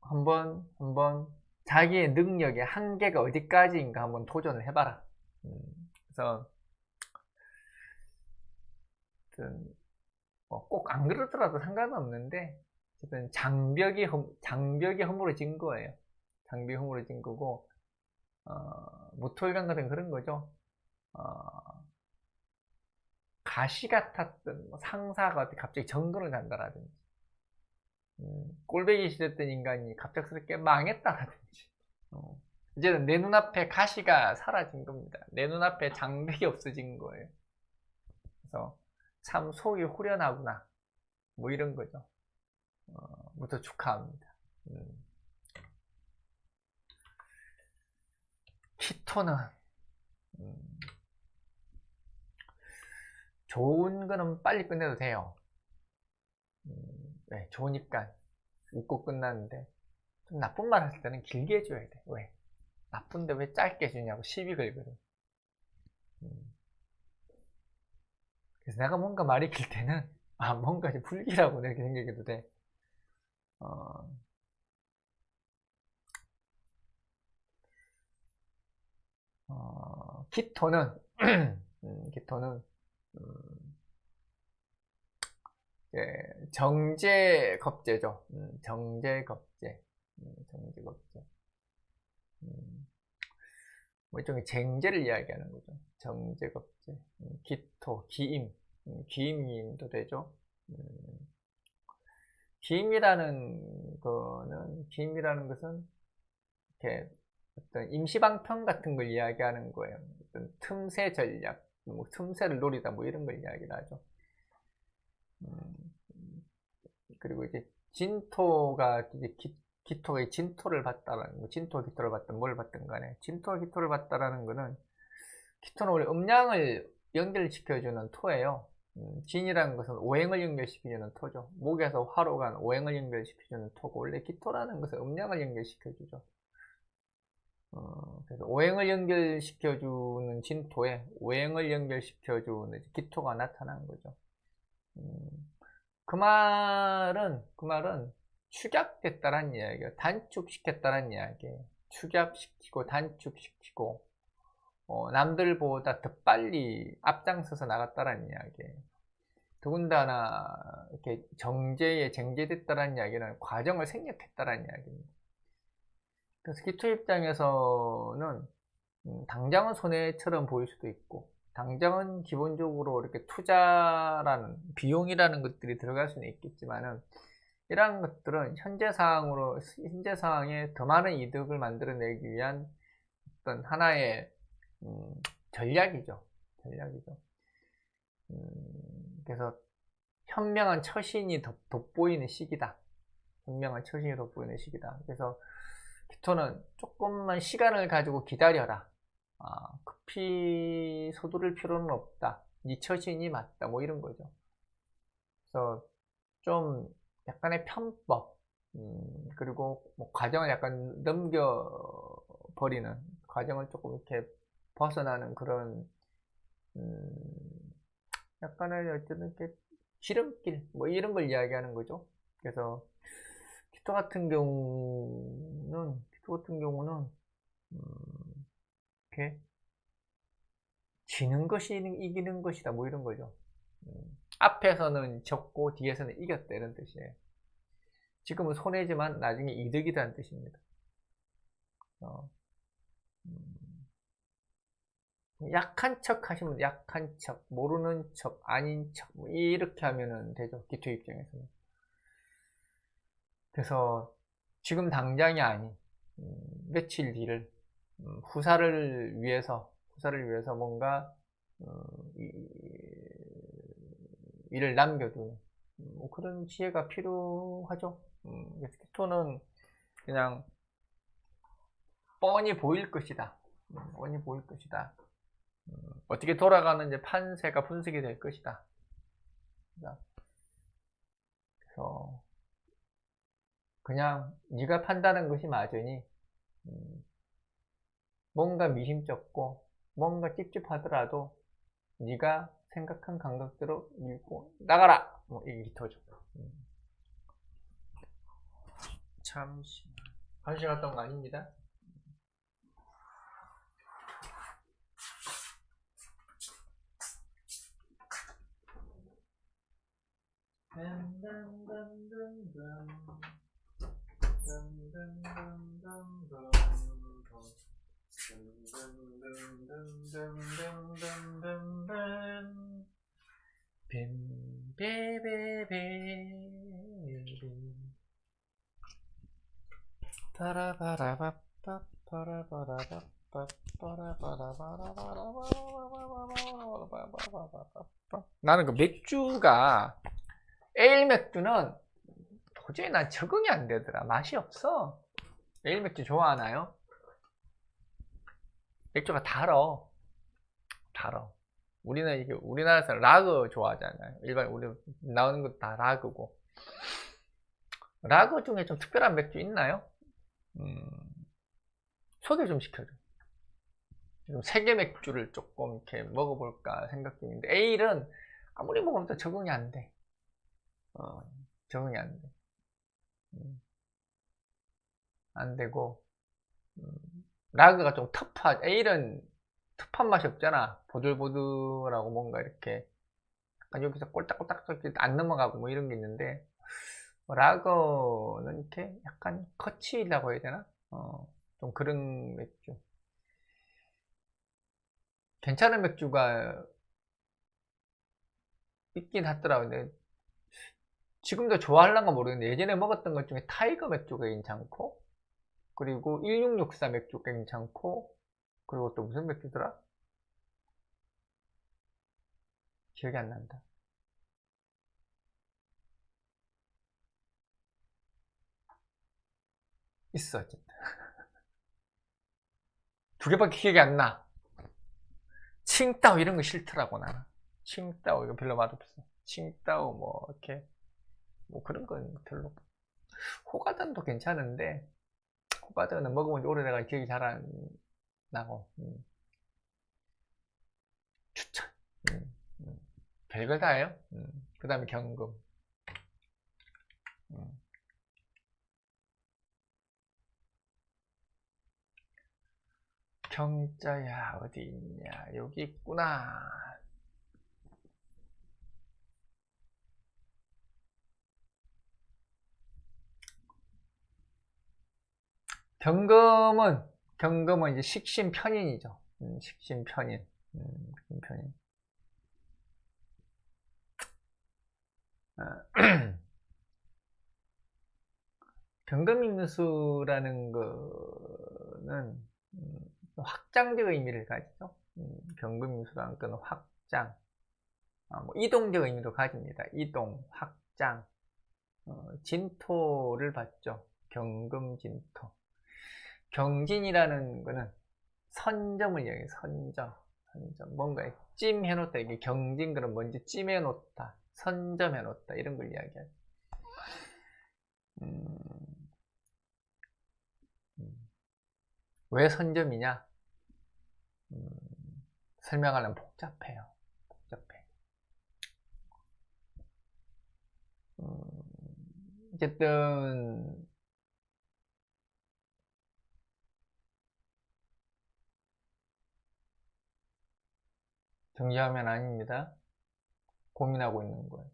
한번 자기의 능력의 한계가 어디까지인가 한번 도전을 해봐라. 그래서 꼭 안 그러더라도 상관은 없는데 어쨌든 장벽이 허물어진 거예요. 장벽이 허물어진 거고 무토일간 같은 그런 거죠. 가시 같았던 상사가 갑자기 정근을 간다라든지 꼴배기 싫었던 인간이 갑작스럽게 망했다라든지 이제는 내 눈앞에 가시가 사라진 겁니다. 내 눈앞에 장벽이 없어진 거예요. 그래서 참 속이 후련하구나 뭐 이런 거죠. 무토 축하합니다. 키토는 좋은 거는 빨리 끝내도 돼요. 네, 좋으니까 웃고 끝나는데 좀 나쁜 말 할 때는 길게 해줘야 돼. 왜? 나쁜데 왜 짧게 해주냐고 시비 걸거든. 그래서 내가 뭔가 말이 길 때는 뭔가 좀 불길하고 이렇게 생기기도 돼. 키토는, 키토는, 정제겁제죠. 정제겁제. 정제겁제. 뭐 일종의 쟁제를 이야기하는 거죠. 정제겁제. 기토, 기임. 기임도 되죠. 기임이라는 것은 이렇게 어떤 임시방편 같은 걸 이야기하는 거예요. 어떤 틈새 전략, 뭐 틈새를 노리다 뭐 이런 걸 이야기를 하죠. 그리고 이제 진토가 이제 기토가 진토를 받다라는 거, 진토 기토를 받든 뭘 받든 간에 진토 기토를 받다라는 거는 기토는 원래 음양을 연결시켜주는 토예요. 진이라는 것은 오행을 연결시켜주는 토죠. 목에서 화로 간 오행을 연결시켜주는 토고 원래 기토라는 것은 음양을 연결시켜주죠. 그래서 오행을 연결시켜주는 진토에 오행을 연결시켜주는 기토가 나타난 거죠. 그 말은 축약됐다는 이야기예요. 단축시켰다는 이야기예요. 축약시키고 단축시키고 남들보다 더 빨리 앞장서서 나갔다는 이야기예요. 더군다나 이렇게 쟁제됐다는 이야기는 과정을 생략했다는 이야기입니다. 그래서 기토 입장에서는 당장은 손해처럼 보일 수도 있고 당장은 기본적으로 이렇게 투자라는 비용이라는 것들이 들어갈 수는 있겠지만은 이러한 것들은 현재 상황에 더 많은 이득을 만들어내기 위한 어떤 하나의 전략이죠. 그래서 현명한 처신이 돋보이는 시기다. 그래서 기토는 조금만 시간을 가지고 기다려라. 급히 서두를 필요는 없다. 네 처신이 맞다. 뭐 이런 거죠. 그래서 좀 약간의 편법, 그리고 뭐 과정을 약간 넘겨버리는, 과정을 조금 이렇게 벗어나는 그런, 약간의 어쨌든 이렇게 지름길, 뭐 이런 걸 이야기하는 거죠. 그래서 기토 같은 경우는, 이렇게 지는 것이 이기는 것이다. 뭐 이런 거죠. 앞에서는 졌고 뒤에서는 이겼다 이런 뜻이에요. 지금은 손해지만 나중에 이득이라는 뜻입니다. 약한 척 하시면 약한 척, 모르는 척, 아닌 척, 뭐 이렇게 하면 되죠. 기토 입장에서는. 그래서 지금 당장이 아닌 며칠 뒤를 후사를 위해서 뭔가 일을 남겨두는 뭐 그런 지혜가 필요하죠. 그래서 기토는 그냥 뻔히 보일 것이다. 어떻게 돌아가는지 판세가 분석이 될 것이다. 그래서 그냥 네가 판단한 것이 맞으니 뭔가 미심쩍고 뭔가 찝찝하더라도 네가 생각한 감각대로 밀고 나가라. 뭐 이게 기토죠. 잠시 화장실 갔다 온 거 아닙니다. 나는 그 맥주가 에일 맥주는 도저히 난 적응이 안 되더라. 맛이 없어. 에일 맥주 좋아하나요? 맥주가 달어. 우리는 이게 우리나라에서 라거 좋아하잖아요. 일반 우리 나오는 거 다 라거고. 라거 중에 좀 특별한 맥주 있나요? 소개 좀 시켜줘. 지금 세계 맥주를 조금 이렇게 먹어볼까 생각 중인데 에일은 아무리 먹으면 또 적응이 안 돼. 어, 적응이 안 돼. 안 되고, 라그가 좀 에일은 텁한 맛이 없잖아. 보들보들하고 뭔가 이렇게, 약간 여기서 꼴딱꼴딱 안 넘어가고 뭐 이런 게 있는데, 라거는 이렇게 약간 커치라고 해야 되나? 좀 그런 맥주. 괜찮은 맥주가 있긴 하더라고요. 근데 지금도 좋아할란가 모르겠는데 예전에 먹었던 것 중에 타이거 맥주가 괜찮고, 그리고 1664 맥주가 괜찮고, 그리고 또 무슨 맥주더라? 기억이 안 난다. 있어, 어쨌든. 두 개밖에 기억이 안 나. 칭따오 이런 거 싫더라고, 나는. 칭따오 이거 별로 맛없어. 칭따오 뭐, 이렇게. 뭐 그런 건 별로. 호가든도 괜찮은데, 호가든은 먹어본 지 오래돼가 기억이 잘 안 나고. 추천. 별걸 다 해요. 그 다음에 경금. 음. 경자야, 어디 있냐. 여기 있구나. 경금은 이제 식신편인이죠. 식신편인. 식신편인. 경금임수라는 거는 확장적 의미를 가지죠. 경금임수라는 거는 확장, 뭐 이동적 의미도 가집니다. 이동, 확장, 진토를 받죠. 경금진토. 경진이라는 거는 선점을 이야기해요. 선점. 뭔가 찜해놓다. 이게 경진 그럼 뭔지 찜해놓다. 선점해놓다. 이런 걸 이야기해요. 음, 왜 선점이냐? 설명하려면 복잡해요. 복잡해. 어쨌든 정리하면 아닙니다. 고민하고 있는 거예요.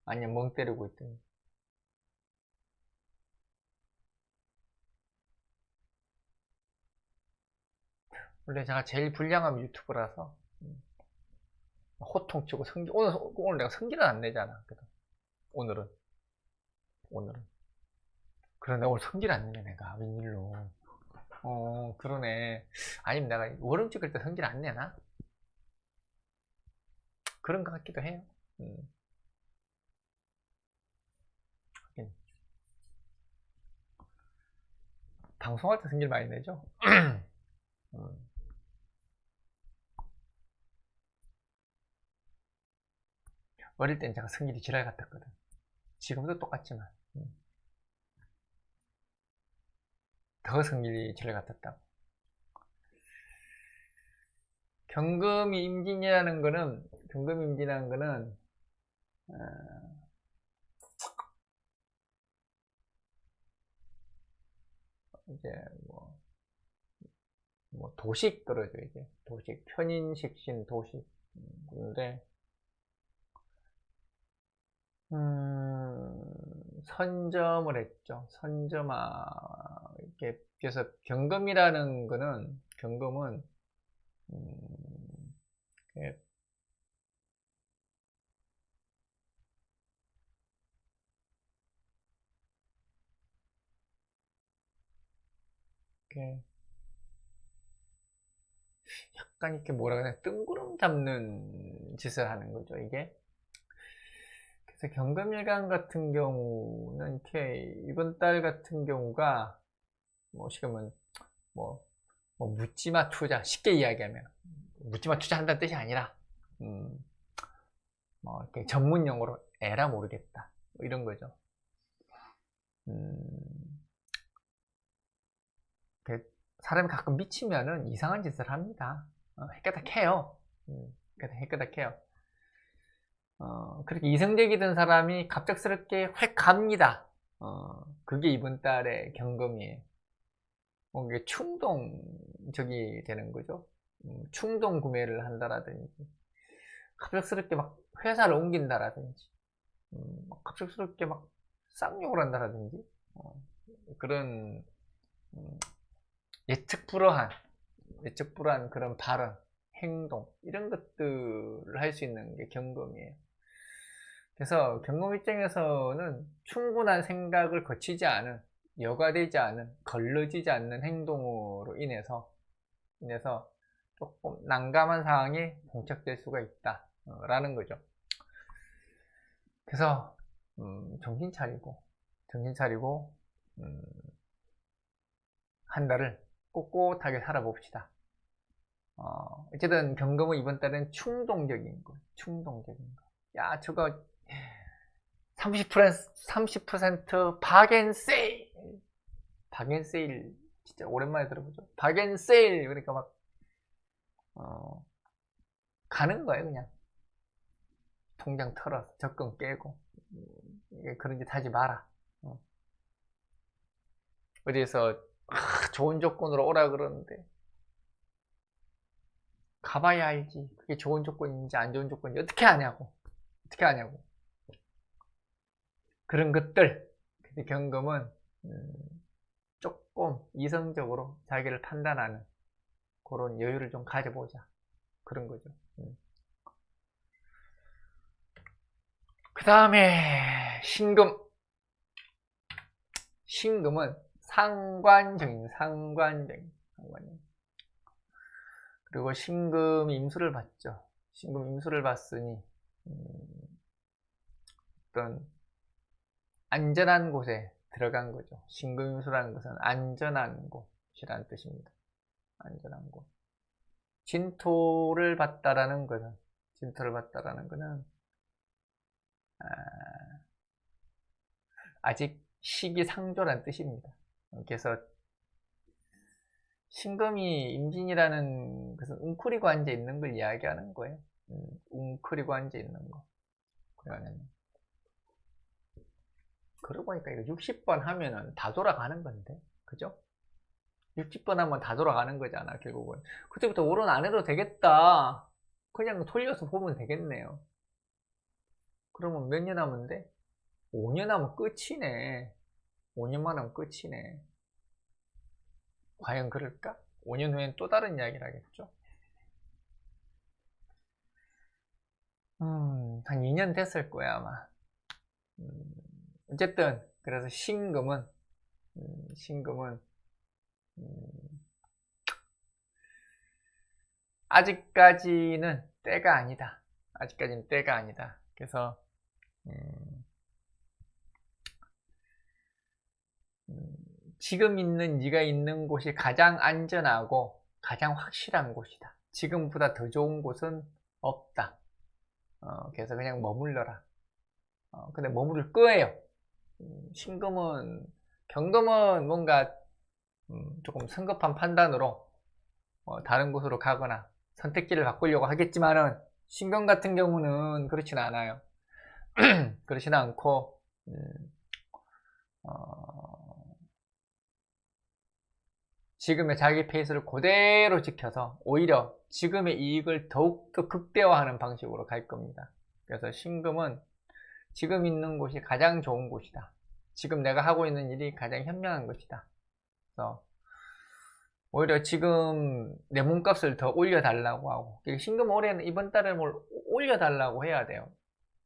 아니면 멍 때리고 있든. 원래 제가 제일 불량한 유튜버라서 호통치고 오늘 내가 성질은 안 내잖아. 그래도 오늘은 그런데 오늘 성질 안 내네 내가 웬일로. 그러네. 아니면 내가 월음 찍을 때 성질 안 내나? 그런 것 같기도 해요. 음, 방송할 때 성질 많이 내죠. 음, 어릴 땐 제가 성질이 지랄 같았거든. 지금도 똑같지만 더 성질이 지랄 같았다고. 경금임진이라는 거는 어, 이제 뭐 도식 그러죠. 이제 도식 편인식신 도식. 근데 선점을 했죠. 이렇게 그래서 경금은 음, 예, 이렇게 약간 이렇게 뭐라 그래 뜬구름 잡는 짓을 하는 거죠. 이게 그래서 경금일간 같은 경우는 이렇게 이번 달 같은 경우가 뭐 지금은 뭐, 뭐 묻지마 투자 쉽게 이야기하면 묻지마 투자한다는 뜻이 아니라 음, 뭐 이렇게 전문 용어로 에라 모르겠다 뭐 이런 거죠. 음, 사람이 가끔 미치면은 이상한 짓을 합니다. 헷가닥해요. 헷가닥해요. 그렇게 이성적이던 사람이 갑작스럽게 확 갑니다. 그게 이번 달의 경금이에요. 이게 충동적이 되는 거죠. 충동 구매를 한다라든지, 갑작스럽게 막 회사를 옮긴다라든지, 갑작스럽게 막 쌍욕을 한다라든지, 그런 예측 불허한 그런 발언, 행동, 이런 것들을 할 수 있는 게 경금이에요. 그래서 경금 입장에서는 충분한 생각을 거치지 않은, 여과되지 않은, 걸러지지 않는 행동으로 인해서 조금 난감한 상황에 봉착될 수가 있다 라는 거죠. 그래서 정신 차리고 한 달을 꼿꼿하게 살아봅시다. 어쨌든 경금은 이번 달은 충동적인 거. 야, 저거 30% 박앤세일. 박앤세일 진짜 오랜만에 들어보죠. 박앤세일. 그러니까 막 가는 거예요. 그냥 통장 털어서 적금 깨고. 그런 짓 하지 마라. 어디에서 좋은 조건으로 오라 그러는데 가봐야 알지. 그게 좋은 조건인지 안 좋은 조건인지 어떻게 아냐고. 그런 것들. 근데 경금은 조금 이성적으로 자기를 판단하는 그런 여유를 좀 가져보자. 그런 거죠. 그 다음에 신금은 상관적인. 그리고 신금 임수를 봤죠. 신금 임수를 봤으니 어떤 안전한 곳에 들어간 거죠. 신금 임수라는 것은 안전한 곳이라는 뜻입니다. 안전한 곳. 진토를 봤다라는 것은 아직 시기상조란 뜻입니다. 그래서 신금이 임진이라는 것은 웅크리고 앉아 있는 걸 이야기하는 거예요. 웅크리고 앉아 있는 거. 그러고 보니까 이거 60번 하면은 다 돌아가는 건데, 그죠? 60번 하면 다 돌아가는 거잖아, 결국은. 그때부터 오른 안 해도 되겠다. 그냥 돌려서 보면 되겠네요. 그러면 몇 년 하면 돼? 5년 하면 끝이네. 5년만 하면 끝이네. 과연 그럴까? 5년 후엔 또 다른 이야기를 하겠죠? 한 2년 됐을 거야, 아마. 어쨌든, 그래서 신금은, 아직까지는 때가 아니다. 그래서, 지금 네가 있는 곳이 가장 안전하고 가장 확실한 곳이다. 지금보다 더 좋은 곳은 없다. 그래서 그냥 머물러라. 근데 머무를 거예요. 경금은 뭔가 조금 성급한 판단으로 다른 곳으로 가거나 선택지를 바꾸려고 하겠지만은 신금 같은 경우는 그렇진 않아요. 그렇진 않고 지금의 자기 페이스를 그대로 지켜서 오히려 지금의 이익을 더욱더 극대화하는 방식으로 갈 겁니다. 그래서 신금은 지금 있는 곳이 가장 좋은 곳이다. 지금 내가 하고 있는 일이 가장 현명한 것이다. 그래서 오히려 지금 내 몸값을 더 올려달라고 하고, 신금 올해는 이번 달에 뭘 올려달라고 해야 돼요.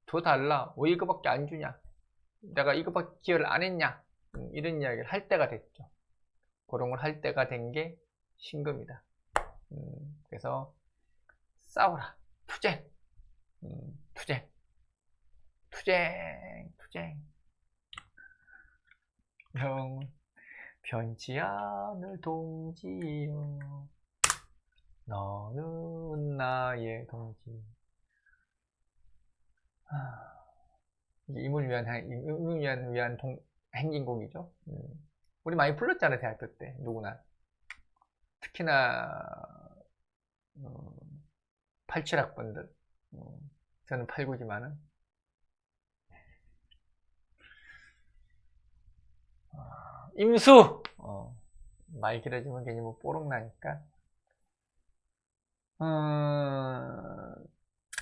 더 달라. 왜 이거밖에 안 주냐? 내가 이거밖에 기여를 안 했냐? 이런 이야기를 할 때가 됐죠. 그런 걸 할 때가 된 게 신금이다. 그래서 싸워라. 투쟁. 형 변치 않을 동지여, 너는 나의 동지. 임을 위한 행진곡이죠. 우리 많이 불렀잖아요, 대학교 때. 누구나. 특히나 87학번들. 저는 8구지만은. 임수! 말 길어지면 괜히 뭐 뽀록 나니까.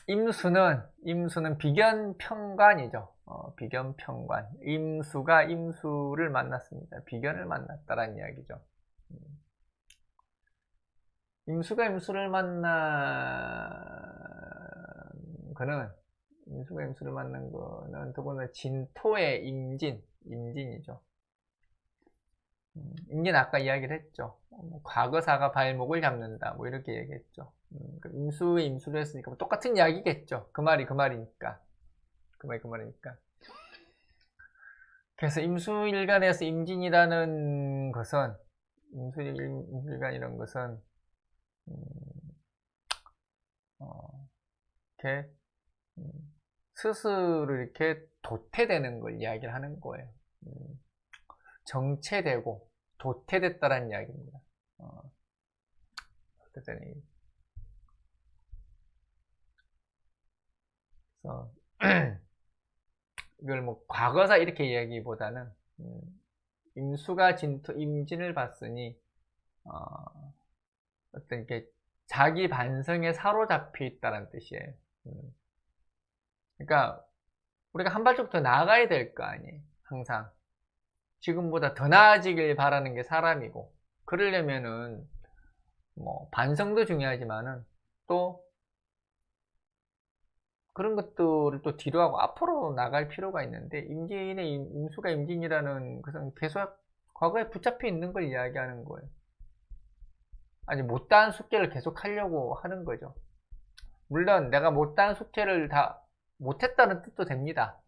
임수는 비견평관이죠. 비견평관. 임수가 임수를 만났습니다. 비견을 만났다라는 이야기죠. 임수가 임수를 만난 거는 더구나 진토의 임진이죠. 임진 아까 이야기를 했죠. 과거사가 발목을 잡는다. 뭐 이렇게 얘기했죠. 임수의 임수를 했으니까 뭐 똑같은 이야기겠죠. 그 말이니까. 그래서 임수일간에서 임진이라는 것은, 임수일간이라는 것은, 이렇게, 스스로 이렇게 도태되는 걸 이야기를 하는 거예요. 정체되고, 도태됐다라는 이야기입니다. 도태되는. 그래서, 이걸 뭐 과거사 이렇게 이야기보다는 임수가 임진을 봤으니 어떤 이렇게 자기 반성에 사로잡혀 있다는 뜻이에요. 그러니까 우리가 한 발짝 더 나아가야 될 거 아니에요. 항상 지금보다 더 나아지길 바라는 게 사람이고, 그러려면은 뭐 반성도 중요하지만은 또 그런 것들을 또 뒤로 하고 앞으로 나갈 필요가 있는데, 임수가 임진이라는 것은 계속 과거에 붙잡혀 있는 걸 이야기하는 거예요. 아니, 못다한 숙제를 계속 하려고 하는 거죠. 물론 내가 못다한 숙제를 다 못했다는 뜻도 됩니다.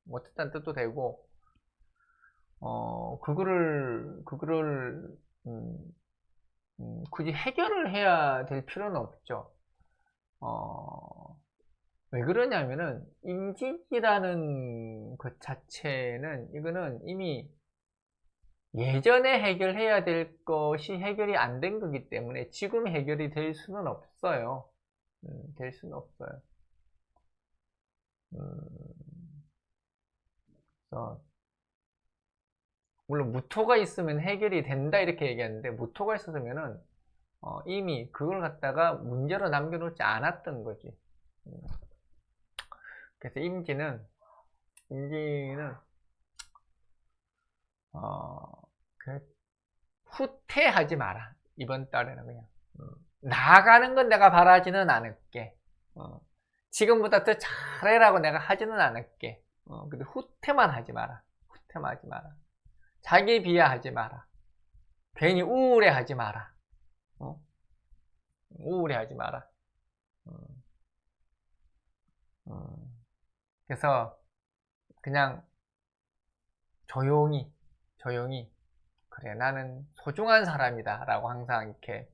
못했다는 뜻도 되고, 그거를 굳이 해결을 해야 될 필요는 없죠. 왜 그러냐면은 임진이라는 것 자체는, 이거는 이미 예전에 해결해야 될 것이 해결이 안 된 거기 때문에 지금 해결이 될 수는 없어요. 될 수는 없어요. 그래서 물론 무토가 있으면 해결이 된다 이렇게 얘기하는데, 무토가 있었으면은 이미 그걸 갖다가 문제로 남겨놓지 않았던 거지. 그래서 임진은 후퇴하지 마라. 이번 달에는 그냥 나아가는 건 내가 바라지는 않을게. 지금보다 더 잘해라고 내가 하지는 않을게. 근데 후퇴만 하지 마라. 자기 비하하지 마라. 괜히 우울해하지 마라. 우울해하지 마라. 그래서 그냥 조용히 그래, 나는 소중한 사람이다 라고 항상 이렇게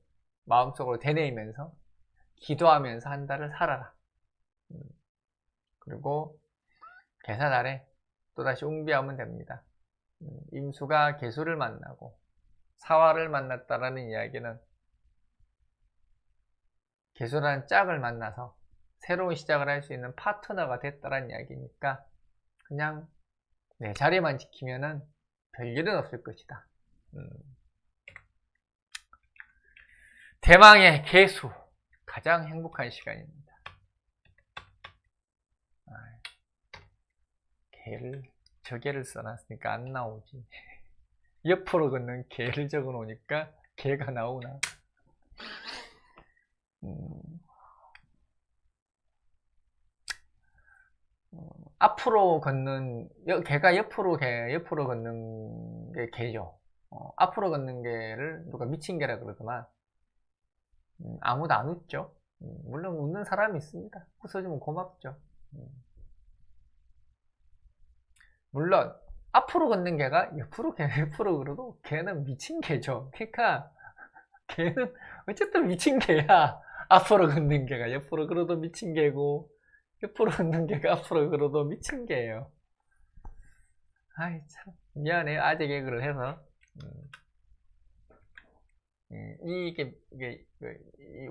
마음속으로 되뇌이면서 기도하면서 한 달을 살아라. 그리고 계산달에 또다시 웅비하면 됩니다. 임수가 계수를 만나고 사화를 만났다라는 이야기는 계수라는 짝을 만나서 새로운 시작을 할 수 있는 파트너가 됐다라는 이야기니까, 그냥 내 자리만 지키면은 별일은 없을 것이다. 대망의 계수, 가장 행복한 시간입니다. 개를 써놨으니까 안 나오지. 옆으로 걷는 개를 적어 놓으니까 개가 나오나. 앞으로 걷는, 개가 옆으로 걷는 게 개죠. 앞으로 걷는 개를 누가 미친 개라 그러더만, 아무도 안 웃죠. 물론 웃는 사람이 있습니다. 웃어주면 고맙죠. 물론 앞으로 걷는 개가 옆으로 걸어도 걔는 미친 개죠. 그러니까 걔는 어쨌든 미친 개야. 앞으로 걷는 개가 옆으로 걸어도 미친 개고, 옆으로 걷는 개가 앞으로 걸어도 미친 개예요. 아이 참 미안해요. 아재 개그를 해서. 이게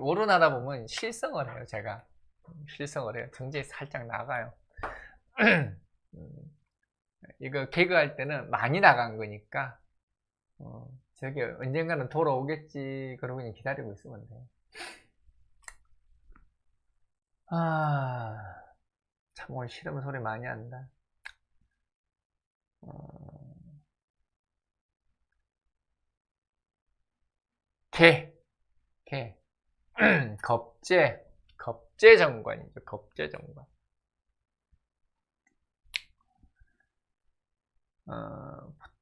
오른하다 보면 실성을 해요. 제가 실성을 해요. 정신이 살짝 나가요. 이거 개그할 때는 많이 나간 거니까 저게 언젠가는 돌아오겠지 그러고 그냥 기다리고 있으면 돼요. 참 오늘 시름 소리 많이 한다. 개 겁제정관이죠. 겁제정관.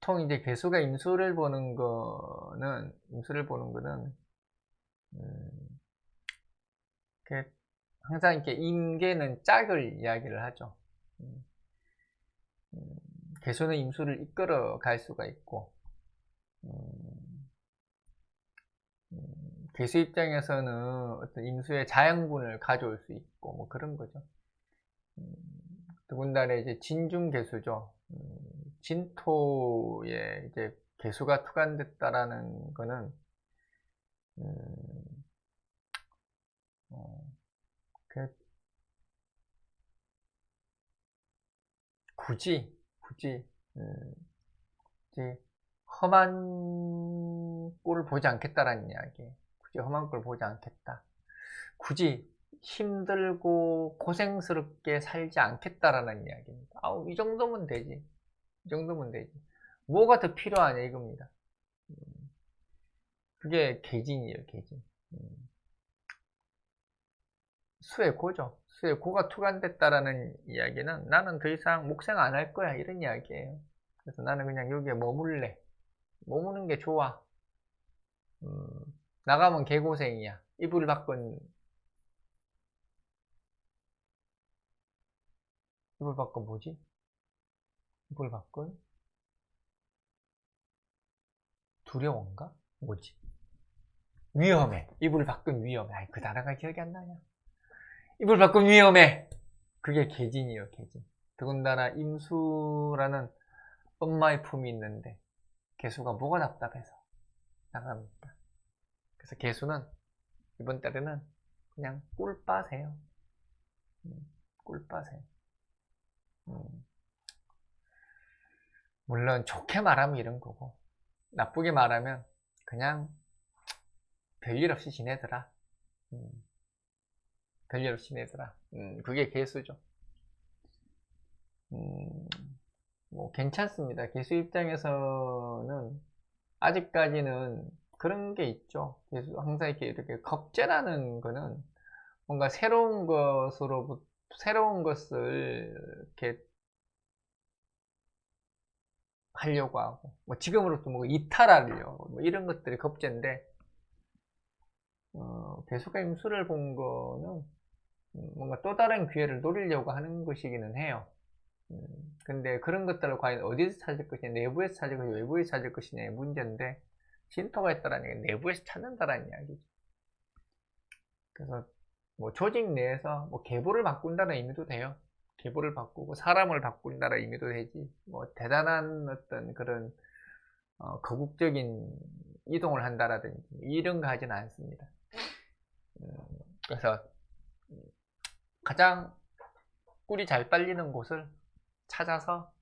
보통 이제 개수가 임수를 보는 거는 항상 이렇게 임계는 짝을 이야기를 하죠. 개수는 임수를 이끌어 갈 수가 있고, 개수 입장에서는 어떤 임수의 자양분을 가져올 수 있고, 뭐 그런 거죠. 더군다나 이제 진중개수죠. 진토에 이제 개수가 투간됐다라는 거는, 굳이 험한 꼴을 보지 않겠다라는 이야기예요. 굳이 험한 꼴을 보지 않겠다. 굳이 힘들고 고생스럽게 살지 않겠다라는 이야기입니다. 이 정도면 되지. 이 정도면 되지. 뭐가 더 필요하냐 이겁니다. 그게 계진이에요, 계진. 수의 고죠. 수의 고가 투간됐다라는 이야기는 나는 더 이상 목생 안 할 거야 이런 이야기예요. 그래서 나는 그냥 여기에 머물래. 머무는 게 좋아. 나가면 개고생이야. 이불 밖은 뭐지? 이불 밖은 두려운가? 뭐지? 위험해. 이불 밖은 위험해. 그 단어가 기억이 안 나냐? 이불 밖은 위험해. 그게 계진이요, 계진. 더군다나 임수라는 엄마의 품이 있는데 개수가 뭐가 답답해서 나갑니다. 그래서 개수는 이번 달에는 그냥 꿀 빠세요. 꿀 빠세요. 물론 좋게 말하면 이런 거고 나쁘게 말하면 그냥 별일 없이 지내더라. 별일 없이 지내더라. 그게 개수죠. 뭐 괜찮습니다. 개수 입장에서는 아직까지는 그런 게 있죠. 개수 항상 이렇게 겁재라는 거는 뭔가 새로운 것을 이렇게 하려고 하고 뭐 지금으로부터 뭐 이탈하려고 뭐 이런 것들이 겁재인데 개수가 임수를 본 거는 뭔가 또 다른 기회를 노리려고 하는 것이기는 해요. 근데 그런 것들을 과연 어디서 찾을 것이냐, 내부에서 찾을 것이냐, 외부에서 찾을 것이냐의 문제인데 진토가 있다라는 게 내부에서 찾는다라는 이야기죠. 그래서 뭐 조직 내에서 뭐 계보를 바꾼다는 의미도 돼요. 계보를 바꾸고 사람을 바꾼다는 의미도 되지. 뭐 대단한 어떤 그런 거국적인 이동을 한다라든지 이런 거 하지는 않습니다. 그래서 가장 꿀이 잘 빨리는 곳을 찾아서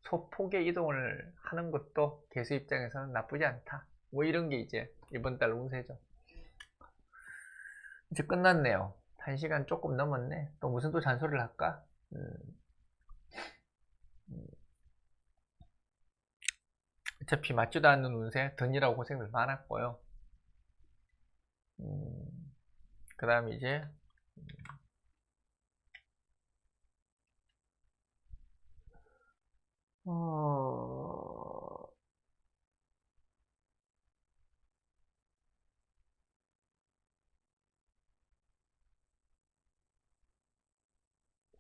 소폭의 이동을 하는 것도 개수 입장에서는 나쁘지 않다. 뭐 이런 게 이제 이번 달 운세죠. 이제 끝났네요. 1시간 조금 넘었네. 또 무슨 또 잔소리를 할까? 어차피 맞지도 않는 운세 던이라고 고생들 많았고요. 그 다음 이제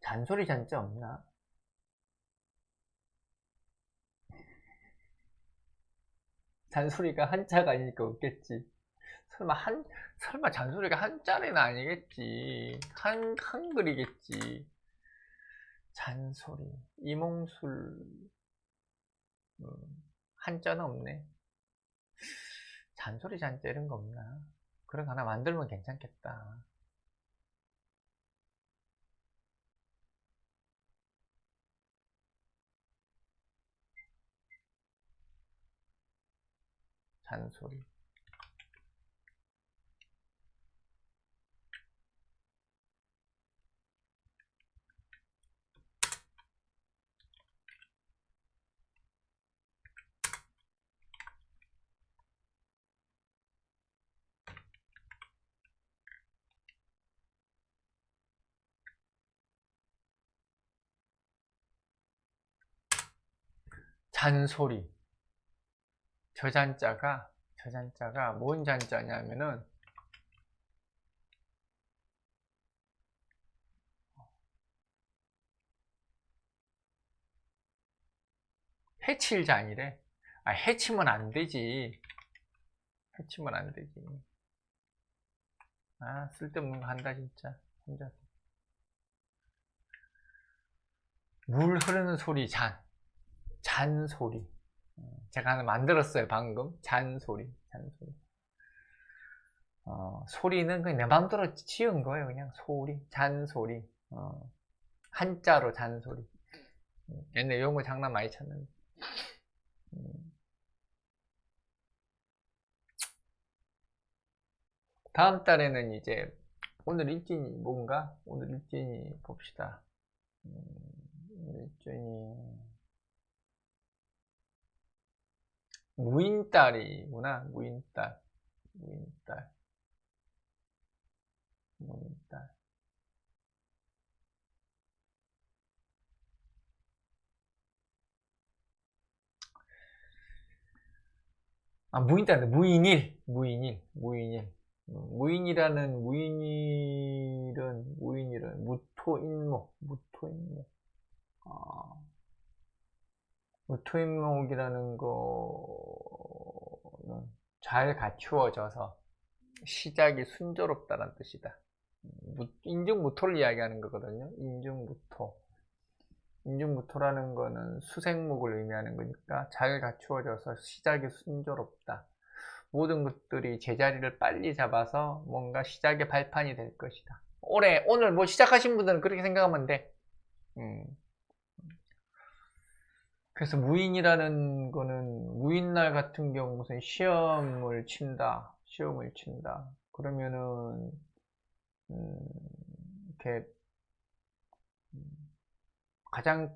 잔소리 잔자 없나? 잔소리가 한자가 아니니까 없겠지. 설마 잔소리가 한자리는 아니겠지. 한글이겠지. 잔소리, 이몽술, 한자는 없네. 잔소리 잔자 이런 거 없나? 그런 거 하나 만들면 괜찮겠다. 잔소리. 잔소리. 저 잔자가 뭔 잔자냐면은 해칠 잔이래. 아, 해치면 안 되지. 해치면 안 되지. 아, 쓸데없는 거 한다 진짜. 혼자. 물 흐르는 소리, 잔소리. 제가 하나 만들었어요 방금. 잔소리. 소리는 그냥 내 마음대로 지은 거예요. 그냥 소리, 잔소리. 한자로 잔소리. 옛날에 이런 거 장난 많이 쳤는데. 다음 달에는 이제 오늘 일진이 뭔가? 오늘 일진이 봅시다. 일진이 무인딸이구나. 무인딸. 아, 무인딸, 무인일. 무인일은 무토인목. 무토인목이라는 거는 잘 갖추어져서 시작이 순조롭다는 뜻이다. 인중무토를 이야기하는 거거든요. 인중무토라는 거는 수생목을 의미하는 거니까 잘 갖추어져서 시작이 순조롭다. 모든 것들이 제자리를 빨리 잡아서 뭔가 시작의 발판이 될 것이다. 오늘 뭐 시작하신 분들은 그렇게 생각하면 돼. 그래서 무인이라는 거는 무인날 같은 경우 무슨 시험을 친다. 그러면은 이렇게 가장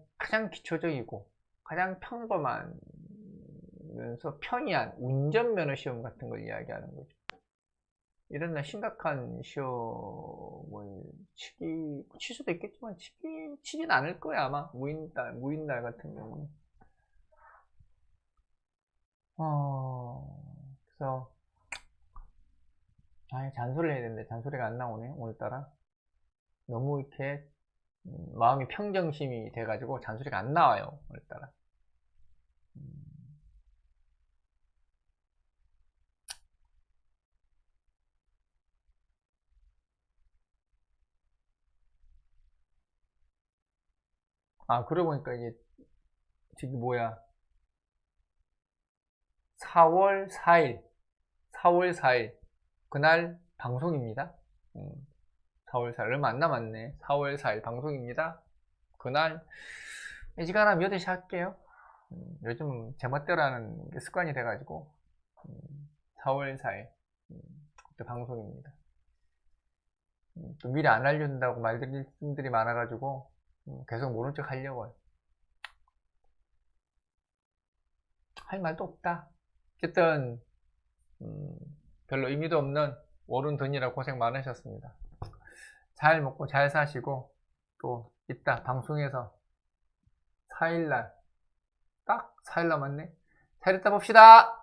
기초적이고 가장 평범하면서 평이한 운전면허 시험 같은 걸 이야기하는 거죠. 이런 날 심각한 시험을 칠 수도 있겠지만 치진 않을 거야 아마. 무인날 같은 경우는. 그래서 잔소리를 해야 되는데 잔소리가 안 나오네 오늘따라. 너무 이렇게 마음이 평정심이 돼가지고 잔소리가 안 나와요 오늘따라. 그러고 보니까 이게 지금 뭐야, 4월 4일 그날 방송입니다. 4월 4일 얼마 안 남았네. 4월 4일 방송입니다. 그날 이 시간 한 8시 할게요. 요즘 제멋대로 하는 게 습관이 돼가지고 4월 4일 그때 방송입니다. 또 미리 안 알려준다고 말드릴 분들이 많아가지고 계속 모른 척 하려고요. 할 말도 없다. 어쨌든 별로 의미도 없는 오른돈이라 고생 많으셨습니다. 잘 먹고 잘 사시고 또 이따 방송에서 4일날 딱 4일 남았네. 잘 있다 봅시다.